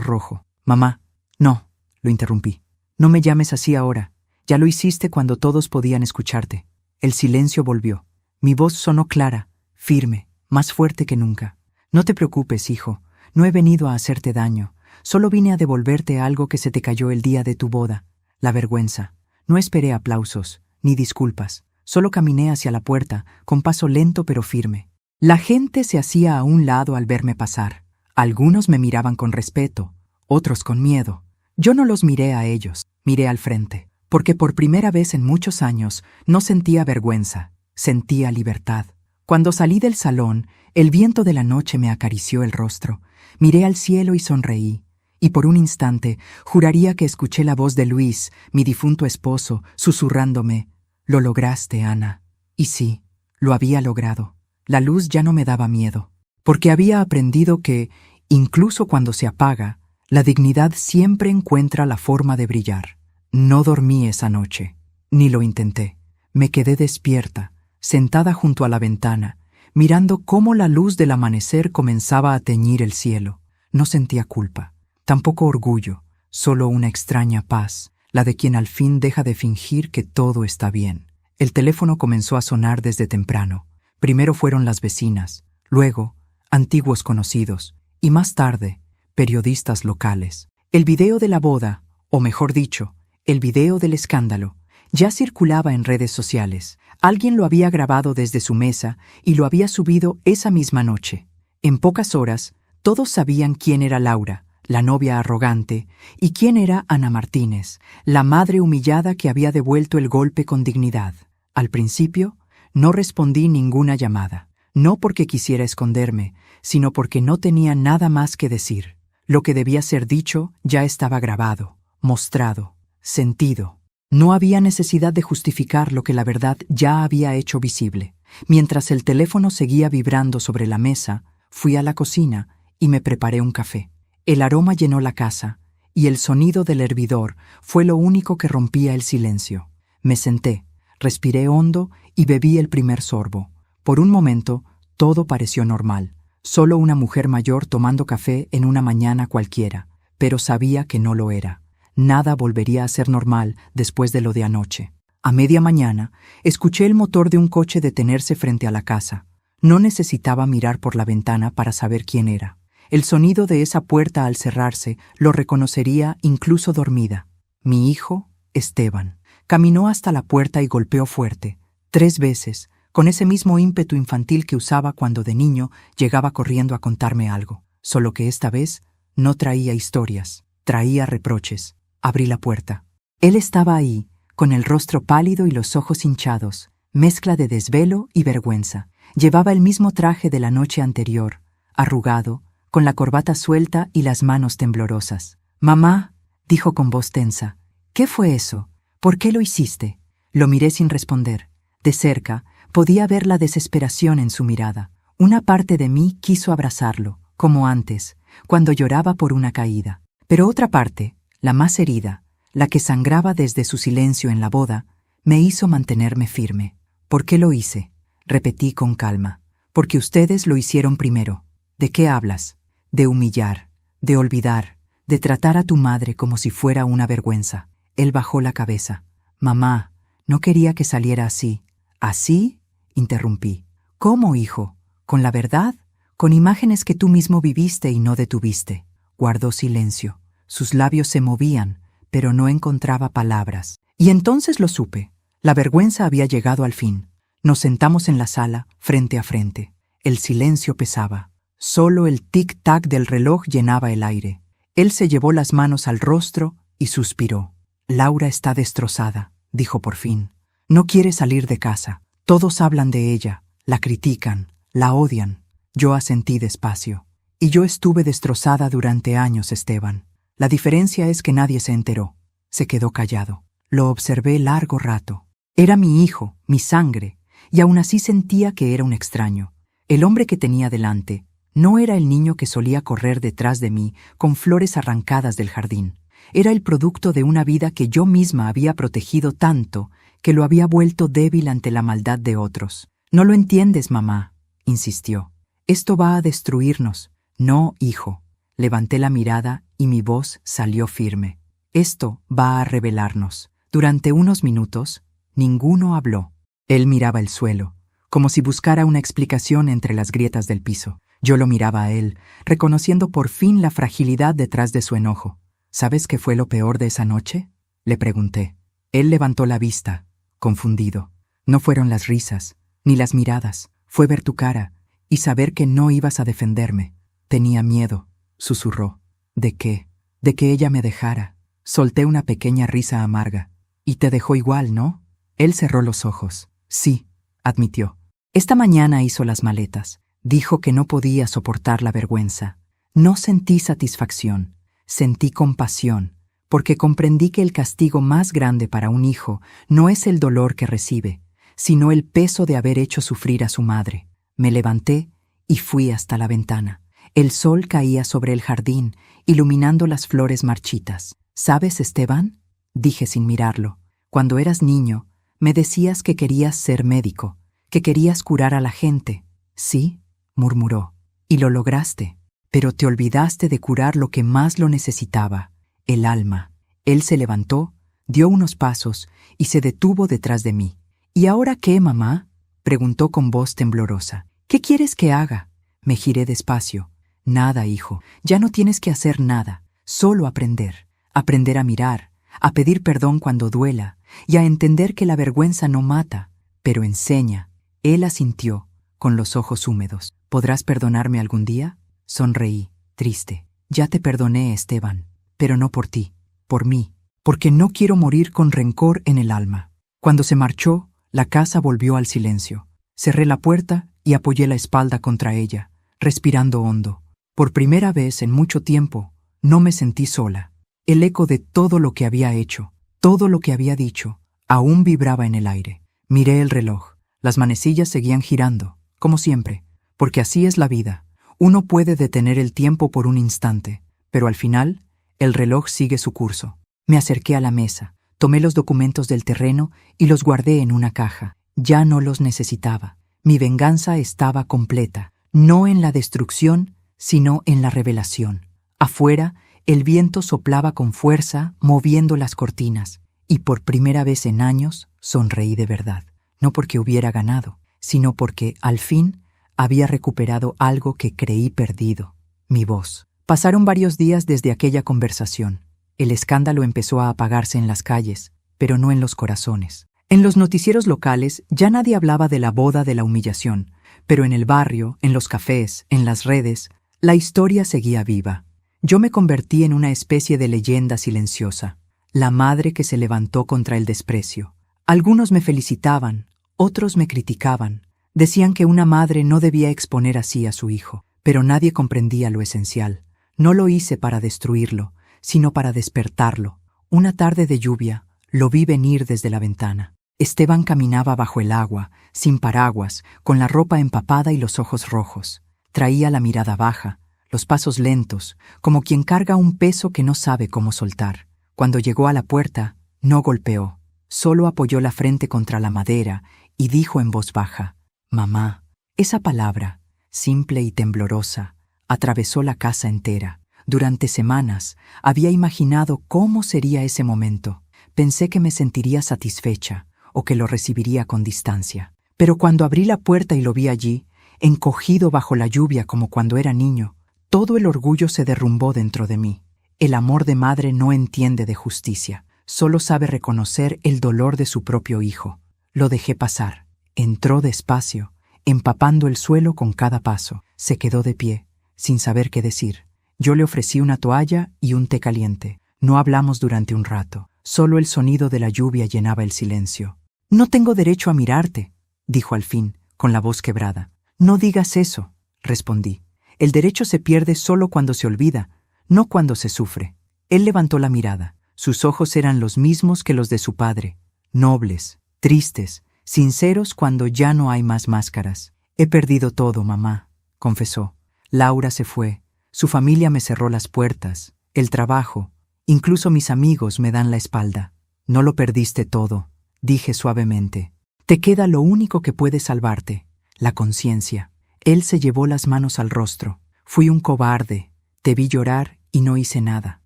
A: rojo. «Mamá». «No», lo interrumpí. «No me llames así ahora. Ya lo hiciste cuando todos podían escucharte». El silencio volvió. Mi voz sonó clara, firme, más fuerte que nunca. «No te preocupes, hijo. No he venido a hacerte daño. Solo vine a devolverte algo que se te cayó el día de tu boda. La vergüenza. No esperé aplausos, ni disculpas. Solo caminé hacia la puerta, con paso lento pero firme. La gente se hacía a un lado al verme pasar. Algunos me miraban con respeto, otros con miedo. Yo no los miré a ellos, miré al frente, porque por primera vez en muchos años no sentía vergüenza, sentía libertad. Cuando salí del salón, el viento de la noche me acarició el rostro. Miré al cielo y sonreí, y por un instante juraría que escuché la voz de Luis, mi difunto esposo, susurrándome: «Lo lograste, Ana». Y sí, lo había logrado. La luz ya no me daba miedo, porque había aprendido que, incluso cuando se apaga, la dignidad siempre encuentra la forma de brillar. No dormí esa noche, ni lo intenté. Me quedé despierta, sentada junto a la ventana, mirando cómo la luz del amanecer comenzaba a teñir el cielo. No sentía culpa, tampoco orgullo, solo una extraña paz, la de quien al fin deja de fingir que todo está bien. El teléfono comenzó a sonar desde temprano. Primero fueron las vecinas, luego antiguos conocidos, y más tarde periodistas locales. El video de la boda, o mejor dicho, el video del escándalo, ya circulaba en redes sociales. Alguien lo había grabado desde su mesa y lo había subido esa misma noche. En pocas horas, todos sabían quién era Laura, la novia arrogante, y quién era Ana Martínez, la madre humillada que había devuelto el golpe con dignidad. Al principio, no respondí ninguna llamada, no porque quisiera esconderme, sino porque no tenía nada más que decir. Lo que debía ser dicho ya estaba grabado, mostrado, sentido. No había necesidad de justificar lo que la verdad ya había hecho visible. Mientras el teléfono seguía vibrando sobre la mesa, fui a la cocina y me preparé un café. El aroma llenó la casa, y el sonido del hervidor fue lo único que rompía el silencio. Me senté, respiré hondo y bebí el primer sorbo. Por un momento, todo pareció normal. Solo una mujer mayor tomando café en una mañana cualquiera, pero sabía que no lo era. Nada volvería a ser normal después de lo de anoche. A media mañana, escuché el motor de un coche detenerse frente a la casa. No necesitaba mirar por la ventana para saber quién era. El sonido de esa puerta al cerrarse lo reconocería incluso dormida. Mi hijo, Esteban, caminó hasta la puerta y golpeó fuerte, 3 veces, con ese mismo ímpetu infantil que usaba cuando de niño llegaba corriendo a contarme algo. Solo que esta vez no traía historias, traía reproches. Abrí la puerta. Él estaba ahí, con el rostro pálido y los ojos hinchados, mezcla de desvelo y vergüenza. Llevaba el mismo traje de la noche anterior, arrugado, con la corbata suelta y las manos temblorosas. «Mamá», dijo con voz tensa, «¿qué fue eso? ¿Por qué lo hiciste?» Lo miré sin responder. De cerca, podía ver la desesperación en su mirada. Una parte de mí quiso abrazarlo, como antes, cuando lloraba por una caída. Pero otra parte, la más herida, la que sangraba desde su silencio en la boda, me hizo mantenerme firme. «¿Por qué lo hice?», repetí con calma. «Porque ustedes lo hicieron primero». «¿De qué hablas?» «De humillar, de olvidar, de tratar a tu madre como si fuera una vergüenza». Él bajó la cabeza. «Mamá, no quería que saliera así». «¿Así?», interrumpí. «¿Cómo, hijo? ¿Con la verdad? ¿Con imágenes que tú mismo viviste y no detuviste?» Guardó silencio. Sus labios se movían, pero no encontraba palabras. Y entonces lo supe. La vergüenza había llegado al fin. Nos sentamos en la sala, frente a frente. El silencio pesaba. Solo el tic-tac del reloj llenaba el aire. Él se llevó las manos al rostro y suspiró. «Laura está destrozada», dijo por fin. «No quiere salir de casa. Todos hablan de ella, la critican, la odian». Yo asentí despacio. «Y yo estuve destrozada durante años, Esteban. La diferencia es que nadie se enteró». Se quedó callado. Lo observé largo rato. Era mi hijo, mi sangre, y aún así sentía que era un extraño. El hombre que tenía delante no era el niño que solía correr detrás de mí con flores arrancadas del jardín. Era el producto de una vida que yo misma había protegido tanto que lo había vuelto débil ante la maldad de otros. «No lo entiendes, mamá», insistió. «Esto va a destruirnos». «No, hijo». Levanté la mirada y mi voz salió firme. «Esto va a revelarnos». Durante unos minutos, ninguno habló. Él miraba el suelo, como si buscara una explicación entre las grietas del piso. Yo lo miraba a él, reconociendo por fin la fragilidad detrás de su enojo. «¿Sabes qué fue lo peor de esa noche?», le pregunté. Él levantó la vista, confundido. «No fueron las risas, ni las miradas. Fue ver tu cara y saber que no ibas a defenderme. Tenía miedo», susurró. «¿De qué?». «De que ella me dejara». Solté una pequeña risa amarga. «Y te dejó igual, ¿no?». Él cerró los ojos. «Sí», admitió. «Esta mañana hizo las maletas. Dijo que no podía soportar la vergüenza. No sentí satisfacción, sentí compasión, porque comprendí que el castigo más grande para un hijo no es el dolor que recibe, sino el peso de haber hecho sufrir a su madre». Me levanté y fui hasta la ventana. El sol caía sobre el jardín, iluminando las flores marchitas. «¿Sabes, Esteban?», dije sin mirarlo. «Cuando eras niño, me decías que querías ser médico, que querías curar a la gente». «Sí», murmuró, «y lo lograste, pero te olvidaste de curar lo que más lo necesitaba, el alma». Él se levantó, dio unos pasos y se detuvo detrás de mí. «¿Y ahora qué, mamá?», preguntó con voz temblorosa. «¿Qué quieres que haga?». Me giré despacio. «Nada, hijo, ya no tienes que hacer nada. Solo aprender. Aprender a mirar, a pedir perdón cuando duela y a entender que la vergüenza no mata, pero enseña. Él asintió, con los ojos húmedos. ¿Podrás perdonarme algún día? Sonreí, triste. Ya te perdoné, Esteban, pero no por ti, por mí, porque no quiero morir con rencor en el alma. Cuando se marchó, la casa volvió al silencio. Cerré la puerta y apoyé la espalda contra ella, respirando hondo. Por primera vez en mucho tiempo, no me sentí sola. El eco de todo lo que había hecho, todo lo que había dicho, aún vibraba en el aire. Miré el reloj. Las manecillas seguían girando, como siempre, porque así es la vida. Uno puede detener el tiempo por un instante, pero al final, el reloj sigue su curso. Me acerqué a la mesa, tomé los documentos del terreno y los guardé en una caja. Ya no los necesitaba. Mi venganza estaba completa, no en la destrucción, sino en la revelación. Afuera, el viento soplaba con fuerza, moviendo las cortinas, y por primera vez en años sonreí de verdad. No porque hubiera ganado, sino porque, al fin, había recuperado algo que creí perdido, mi voz. Pasaron varios días desde aquella conversación. El escándalo empezó a apagarse en las calles, pero no en los corazones. En los noticieros locales ya nadie hablaba de la boda de la humillación, pero en el barrio, en los cafés, en las redes, la historia seguía viva. Yo me convertí en una especie de leyenda silenciosa, la madre que se levantó contra el desprecio. Algunos me felicitaban, otros me criticaban. Decían que una madre no debía exponer así a su hijo, pero nadie comprendía lo esencial. No lo hice para destruirlo, sino para despertarlo. Una tarde de lluvia, lo vi venir desde la ventana. Esteban caminaba bajo el agua, sin paraguas, con la ropa empapada y los ojos rojos. Traía la mirada baja, los pasos lentos, como quien carga un peso que no sabe cómo soltar. Cuando llegó a la puerta, no golpeó, solo apoyó la frente contra la madera y dijo en voz baja: «Mamá». Esa palabra, simple y temblorosa, atravesó la casa entera. Durante semanas había imaginado cómo sería ese momento. Pensé que me sentiría satisfecha o que lo recibiría con distancia. Pero cuando abrí la puerta y lo vi allí, encogido bajo la lluvia como cuando era niño, todo el orgullo se derrumbó dentro de mí. El amor de madre no entiende de justicia, solo sabe reconocer el dolor de su propio hijo. Lo dejé pasar. Entró despacio, empapando el suelo con cada paso. Se quedó de pie, sin saber qué decir. Yo le ofrecí una toalla y un té caliente. No hablamos durante un rato. Solo el sonido de la lluvia llenaba el silencio. «No tengo derecho a mirarte», dijo al fin, con la voz quebrada. «No digas eso», respondí. «El derecho se pierde solo cuando se olvida, no cuando se sufre». Él levantó la mirada. Sus ojos eran los mismos que los de su padre, nobles, tristes, sinceros cuando ya no hay más máscaras. «He perdido todo, mamá», confesó. «Laura se fue, su familia me cerró las puertas, el trabajo, incluso mis amigos me dan la espalda». «No lo perdiste todo», dije suavemente. «Te queda lo único que puede salvarte, la conciencia». Él se llevó las manos al rostro. «Fui un cobarde, te vi llorar y no hice nada».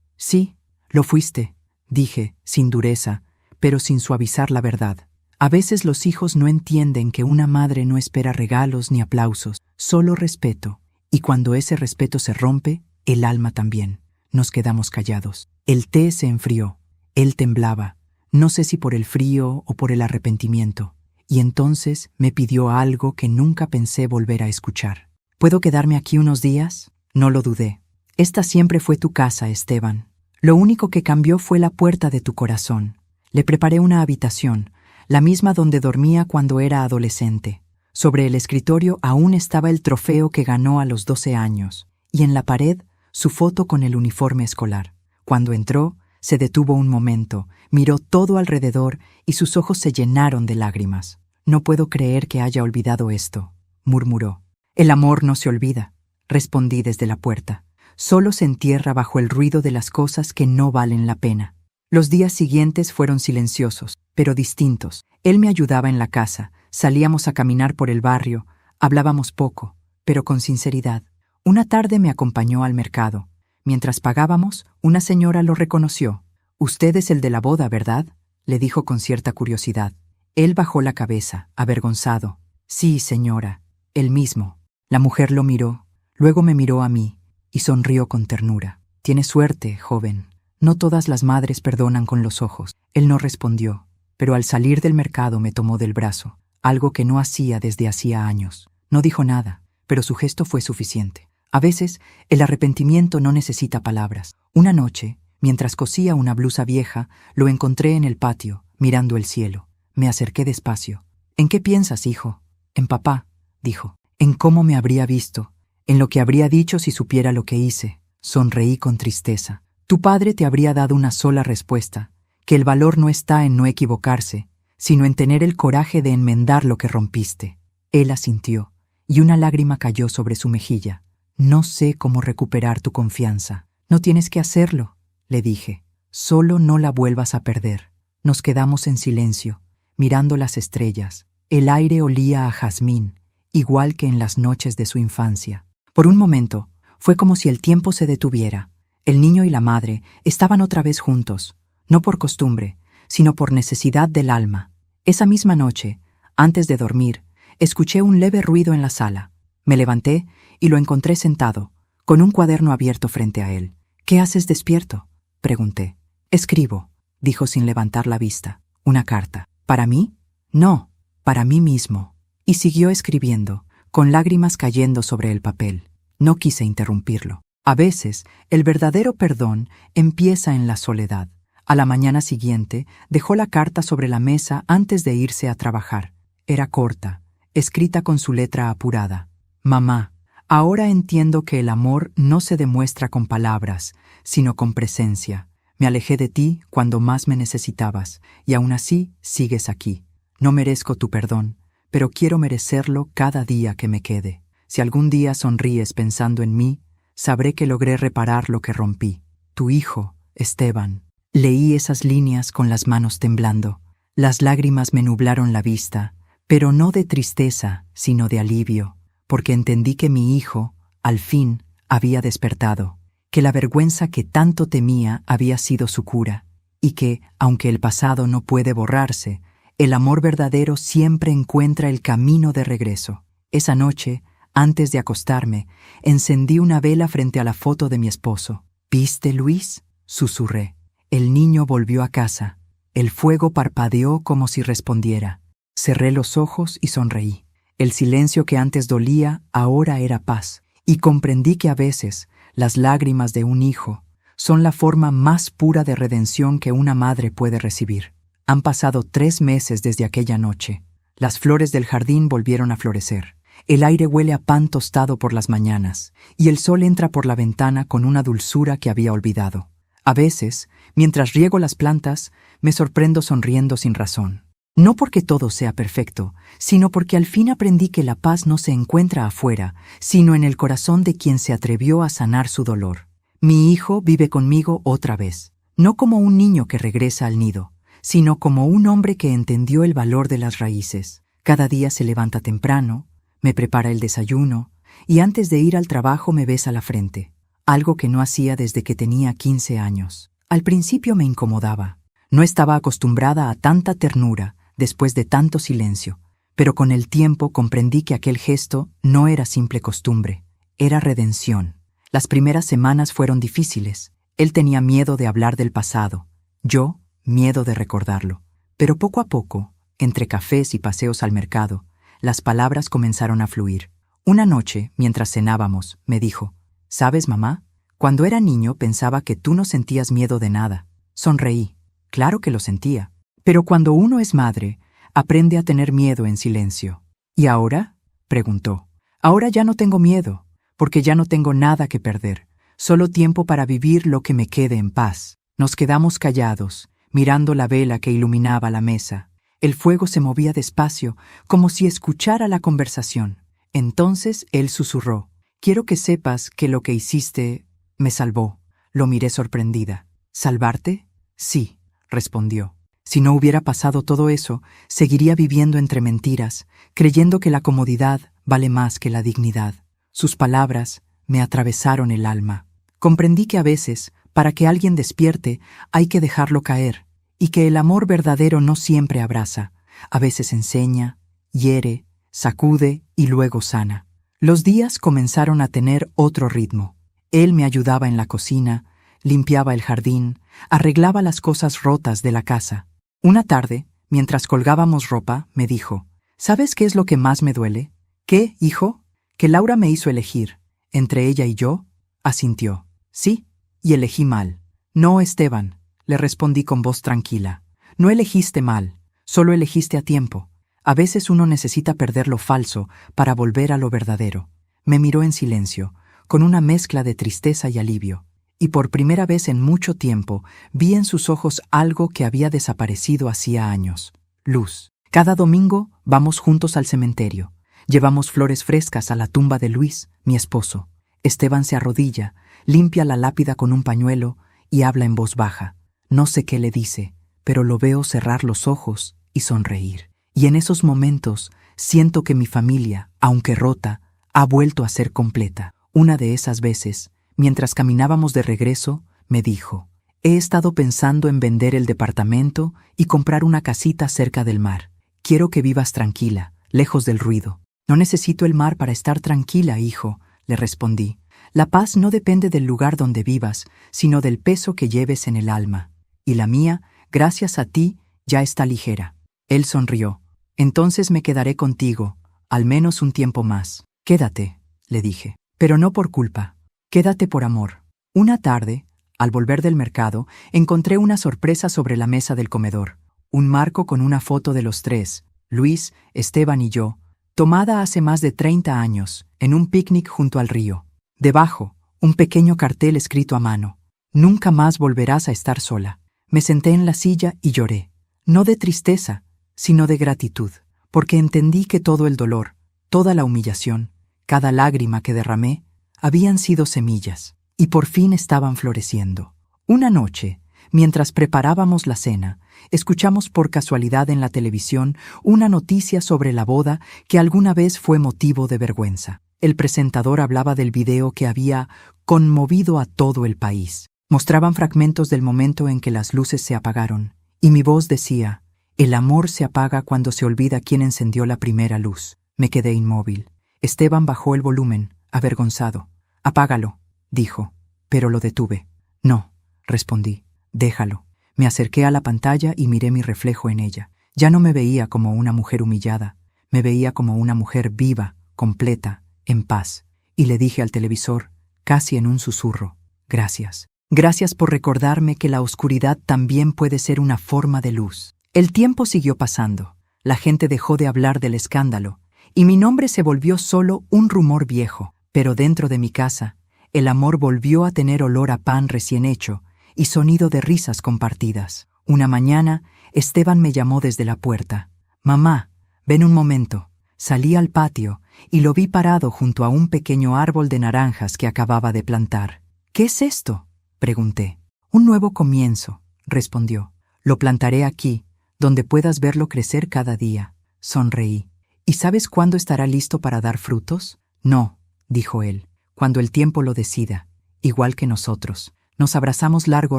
A: «Sí, lo fuiste», dije, sin dureza, pero sin suavizar la verdad. A veces los hijos no entienden que una madre no espera regalos ni aplausos, solo respeto. Y cuando ese respeto se rompe, el alma también. Nos quedamos callados. El té se enfrió. Él temblaba. No sé si por el frío o por el arrepentimiento. Y entonces me pidió algo que nunca pensé volver a escuchar. «¿Puedo quedarme aquí unos días?» No lo dudé. «Esta siempre fue tu casa, Esteban. Lo único que cambió fue la puerta de tu corazón». Le preparé una habitación, la misma donde dormía cuando era adolescente. Sobre el escritorio aún estaba el trofeo que ganó a los 12 años, y en la pared su foto con el uniforme escolar. Cuando entró, se detuvo un momento, miró todo alrededor y sus ojos se llenaron de lágrimas. «No puedo creer que haya olvidado esto», murmuró. «El amor no se olvida», respondí desde la puerta. «Solo se entierra bajo el ruido de las cosas que no valen la pena». Los días siguientes fueron silenciosos, pero distintos. Él me ayudaba en la casa, salíamos a caminar por el barrio, hablábamos poco, pero con sinceridad. Una tarde me acompañó al mercado. Mientras pagábamos, una señora lo reconoció. «Usted es el de la boda, ¿verdad?», le dijo con cierta curiosidad. Él bajó la cabeza, avergonzado. «Sí, señora, él mismo». La mujer lo miró, luego me miró a mí y sonrió con ternura. Tienes suerte, joven. No todas las madres perdonan con los ojos. Él no respondió, pero al salir del mercado me tomó del brazo, algo que no hacía desde hacía años. No dijo nada, pero su gesto fue suficiente. A veces, el arrepentimiento no necesita palabras. Una noche, mientras cosía una blusa vieja, lo encontré en el patio, mirando el cielo. Me acerqué despacio. «¿En qué piensas, hijo?» «En papá», dijo. «En cómo me habría visto, en lo que habría dicho si supiera lo que hice». Sonreí con tristeza. «Tu padre te habría dado una sola respuesta, que el valor no está en no equivocarse, sino en tener el coraje de enmendar lo que rompiste». Él asintió, y una lágrima cayó sobre su mejilla. «No sé cómo recuperar tu confianza». «No tienes que hacerlo», le dije. «Solo no la vuelvas a perder». Nos quedamos en silencio, mirando las estrellas. El aire olía a jazmín, igual que en las noches de su infancia. Por un momento, fue como si el tiempo se detuviera. El niño y la madre estaban otra vez juntos, no por costumbre, sino por necesidad del alma. Esa misma noche, antes de dormir, escuché un leve ruido en la sala. Me levanté y lo encontré sentado, con un cuaderno abierto frente a él. «¿Qué haces despierto?», pregunté. «Escribo», dijo sin levantar la vista. «¿Una carta? ¿Para mí?» «No, para mí mismo». Y siguió escribiendo, con lágrimas cayendo sobre el papel. No quise interrumpirlo. A veces, el verdadero perdón empieza en la soledad. A la mañana siguiente, dejó la carta sobre la mesa antes de irse a trabajar. Era corta, escrita con su letra apurada. «Mamá, ahora entiendo que el amor no se demuestra con palabras, sino con presencia. Me alejé de ti cuando más me necesitabas, y aún así sigues aquí. No merezco tu perdón, pero quiero merecerlo cada día que me quede. Si algún día sonríes pensando en mí, sabré que logré reparar lo que rompí. Tu hijo, Esteban». Leí esas líneas con las manos temblando. Las lágrimas me nublaron la vista, pero no de tristeza, sino de alivio, porque entendí que mi hijo, al fin, había despertado, que la vergüenza que tanto temía había sido su cura, y que, aunque el pasado no puede borrarse, el amor verdadero siempre encuentra el camino de regreso. Esa noche, antes de acostarme, encendí una vela frente a la foto de mi esposo. «¿Viste, Luis?», susurré. El niño volvió a casa. El fuego parpadeó como si respondiera. Cerré los ojos y sonreí. El silencio que antes dolía ahora era paz, y comprendí que a veces las lágrimas de un hijo son la forma más pura de redención que una madre puede recibir. Han pasado 3 meses desde aquella noche. Las flores del jardín volvieron a florecer. El aire huele a pan tostado por las mañanas, y el sol entra por la ventana con una dulzura que había olvidado. A veces, mientras riego las plantas, me sorprendo sonriendo sin razón. No porque todo sea perfecto, sino porque al fin aprendí que la paz no se encuentra afuera, sino en el corazón de quien se atrevió a sanar su dolor. Mi hijo vive conmigo otra vez, no como un niño que regresa al nido, sino como un hombre que entendió el valor de las raíces. Cada día se levanta temprano, me prepara el desayuno, y antes de ir al trabajo me besa la frente. Algo que no hacía desde que tenía 15 años. Al principio me incomodaba. No estaba acostumbrada a tanta ternura después de tanto silencio, pero con el tiempo comprendí que aquel gesto no era simple costumbre, era redención. Las primeras semanas fueron difíciles. Él tenía miedo de hablar del pasado, yo miedo de recordarlo. Pero poco a poco, entre cafés y paseos al mercado, las palabras comenzaron a fluir. Una noche, mientras cenábamos, me dijo: «¿Sabes, mamá? Cuando era niño pensaba que tú no sentías miedo de nada». Sonreí. Claro que lo sentía. Pero cuando uno es madre, aprende a tener miedo en silencio. «¿Y ahora?», preguntó. «Ahora ya no tengo miedo, porque ya no tengo nada que perder, solo tiempo para vivir lo que me quede en paz». Nos quedamos callados, mirando la vela que iluminaba la mesa. El fuego se movía despacio, como si escuchara la conversación. Entonces él susurró: «Quiero que sepas que lo que hiciste me salvó». Lo miré sorprendida. «¿Salvarte?». «Sí», respondió. Si no hubiera pasado todo eso, seguiría viviendo entre mentiras, creyendo que la comodidad vale más que la dignidad. Sus palabras me atravesaron el alma. Comprendí que a veces, para que alguien despierte, hay que dejarlo caer, y que el amor verdadero no siempre abraza. A veces enseña, hiere, sacude y luego sana. Los días comenzaron a tener otro ritmo. Él me ayudaba en la cocina, limpiaba el jardín, arreglaba las cosas rotas de la casa. Una tarde, mientras colgábamos ropa, me dijo: ¿Sabes qué es lo que más me duele? ¿Qué, hijo? Que Laura me hizo elegir. ¿Entre ella y yo? Asintió. Sí, y elegí mal. No, Esteban, le respondí con voz tranquila. No elegiste mal, solo elegiste a tiempo. A veces uno necesita perder lo falso para volver a lo verdadero. Me miró en silencio, con una mezcla de tristeza y alivio, y por primera vez en mucho tiempo vi en sus ojos algo que había desaparecido hacía años: luz. Cada domingo vamos juntos al cementerio. Llevamos flores frescas a la tumba de Luis, mi esposo. Esteban se arrodilla, limpia la lápida con un pañuelo y habla en voz baja. No sé qué le dice, pero lo veo cerrar los ojos y sonreír. Y en esos momentos siento que mi familia, aunque rota, ha vuelto a ser completa. Una de esas veces, mientras caminábamos de regreso, me dijo: he estado pensando en vender el departamento y comprar una casita cerca del mar. Quiero que vivas tranquila, lejos del ruido. No necesito el mar para estar tranquila, hijo, le respondí. La paz no depende del lugar donde vivas, sino del peso que lleves en el alma. Y la mía, gracias a ti, ya está ligera. Él sonrió. Entonces me quedaré contigo, al menos un tiempo más. Quédate, le dije, pero no por culpa. Quédate por amor. Una tarde, al volver del mercado, encontré una sorpresa sobre la mesa del comedor. Un marco con una foto de los tres, Luis, Esteban y yo, tomada hace más de 30 años, en un picnic junto al río. Debajo, un pequeño cartel escrito a mano: nunca más volverás a estar sola. Me senté en la silla y lloré, no de tristeza, sino de gratitud, porque entendí que todo el dolor, toda la humillación, cada lágrima que derramé, habían sido semillas, y por fin estaban floreciendo. Una noche, mientras preparábamos la cena, escuchamos por casualidad en la televisión una noticia sobre la boda que alguna vez fue motivo de vergüenza. El presentador hablaba del video que había conmovido a todo el país. Mostraban fragmentos del momento en que las luces se apagaron, y mi voz decía: el amor se apaga cuando se olvida quién encendió la primera luz. Me quedé inmóvil. Esteban bajó el volumen, avergonzado. Apágalo, dijo, pero lo detuve. No, respondí, déjalo. Me acerqué a la pantalla y miré mi reflejo en ella. Ya no me veía como una mujer humillada, me veía como una mujer viva, completa, en paz. Y le dije al televisor, casi en un susurro: gracias. Gracias por recordarme que la oscuridad también puede ser una forma de luz. El tiempo siguió pasando. La gente dejó de hablar del escándalo, y mi nombre se volvió solo un rumor viejo. Pero dentro de mi casa, el amor volvió a tener olor a pan recién hecho y sonido de risas compartidas. Una mañana, Esteban me llamó desde la puerta. Mamá, ven un momento. Salí al patio y lo vi parado junto a un pequeño árbol de naranjas que acababa de plantar. ¿Qué es esto?, pregunté. Un nuevo comienzo, respondió. Lo plantaré aquí, donde puedas verlo crecer cada día. Sonreí. ¿Y sabes cuándo estará listo para dar frutos? No, dijo él, cuando el tiempo lo decida, igual que nosotros. Nos abrazamos largo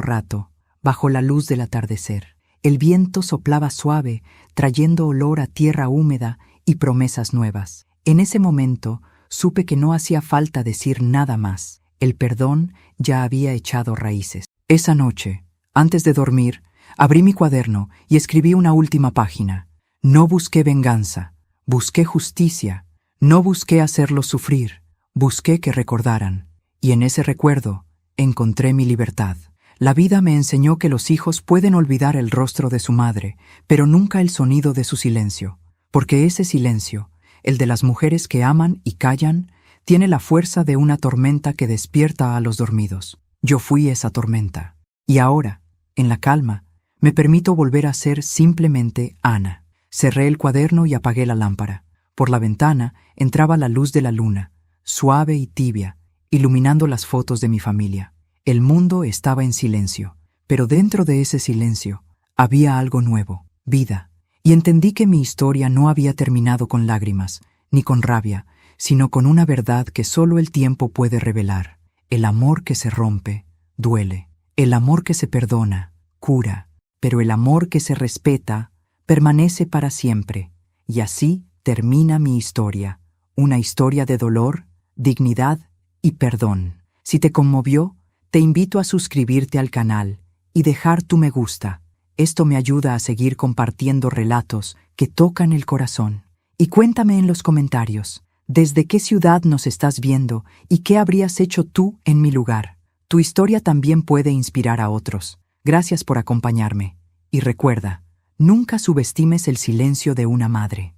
A: rato, bajo la luz del atardecer. El viento soplaba suave, trayendo olor a tierra húmeda y promesas nuevas. En ese momento, supe que no hacía falta decir nada más. El perdón ya había echado raíces. Esa noche, antes de dormir, abrí mi cuaderno y escribí una última página. No busqué venganza, busqué justicia. No busqué hacerlos sufrir, busqué que recordaran. Y en ese recuerdo encontré mi libertad. La vida me enseñó que los hijos pueden olvidar el rostro de su madre, pero nunca el sonido de su silencio, porque ese silencio, el de las mujeres que aman y callan, tiene la fuerza de una tormenta que despierta a los dormidos. Yo fui esa tormenta. Y ahora, en la calma, me permito volver a ser simplemente Ana. Cerré el cuaderno y apagué la lámpara. Por la ventana entraba la luz de la luna, suave y tibia, iluminando las fotos de mi familia. El mundo estaba en silencio, pero dentro de ese silencio había algo nuevo, vida. Y entendí que mi historia no había terminado con lágrimas, ni con rabia, sino con una verdad que solo el tiempo puede revelar. El amor que se rompe, duele. El amor que se perdona, cura. Pero el amor que se respeta, permanece para siempre. Y así termina mi historia. Una historia de dolor, dignidad y perdón. Si te conmovió, Te invito a suscribirte al canal y dejar tu me gusta. Esto me ayuda a seguir compartiendo relatos que tocan el corazón. Y cuéntame en los comentarios, ¿desde qué ciudad nos estás viendo y qué habrías hecho tú en mi lugar? Tu historia también puede inspirar a otros. Gracias por acompañarme. Y recuerda, nunca subestimes el silencio de una madre.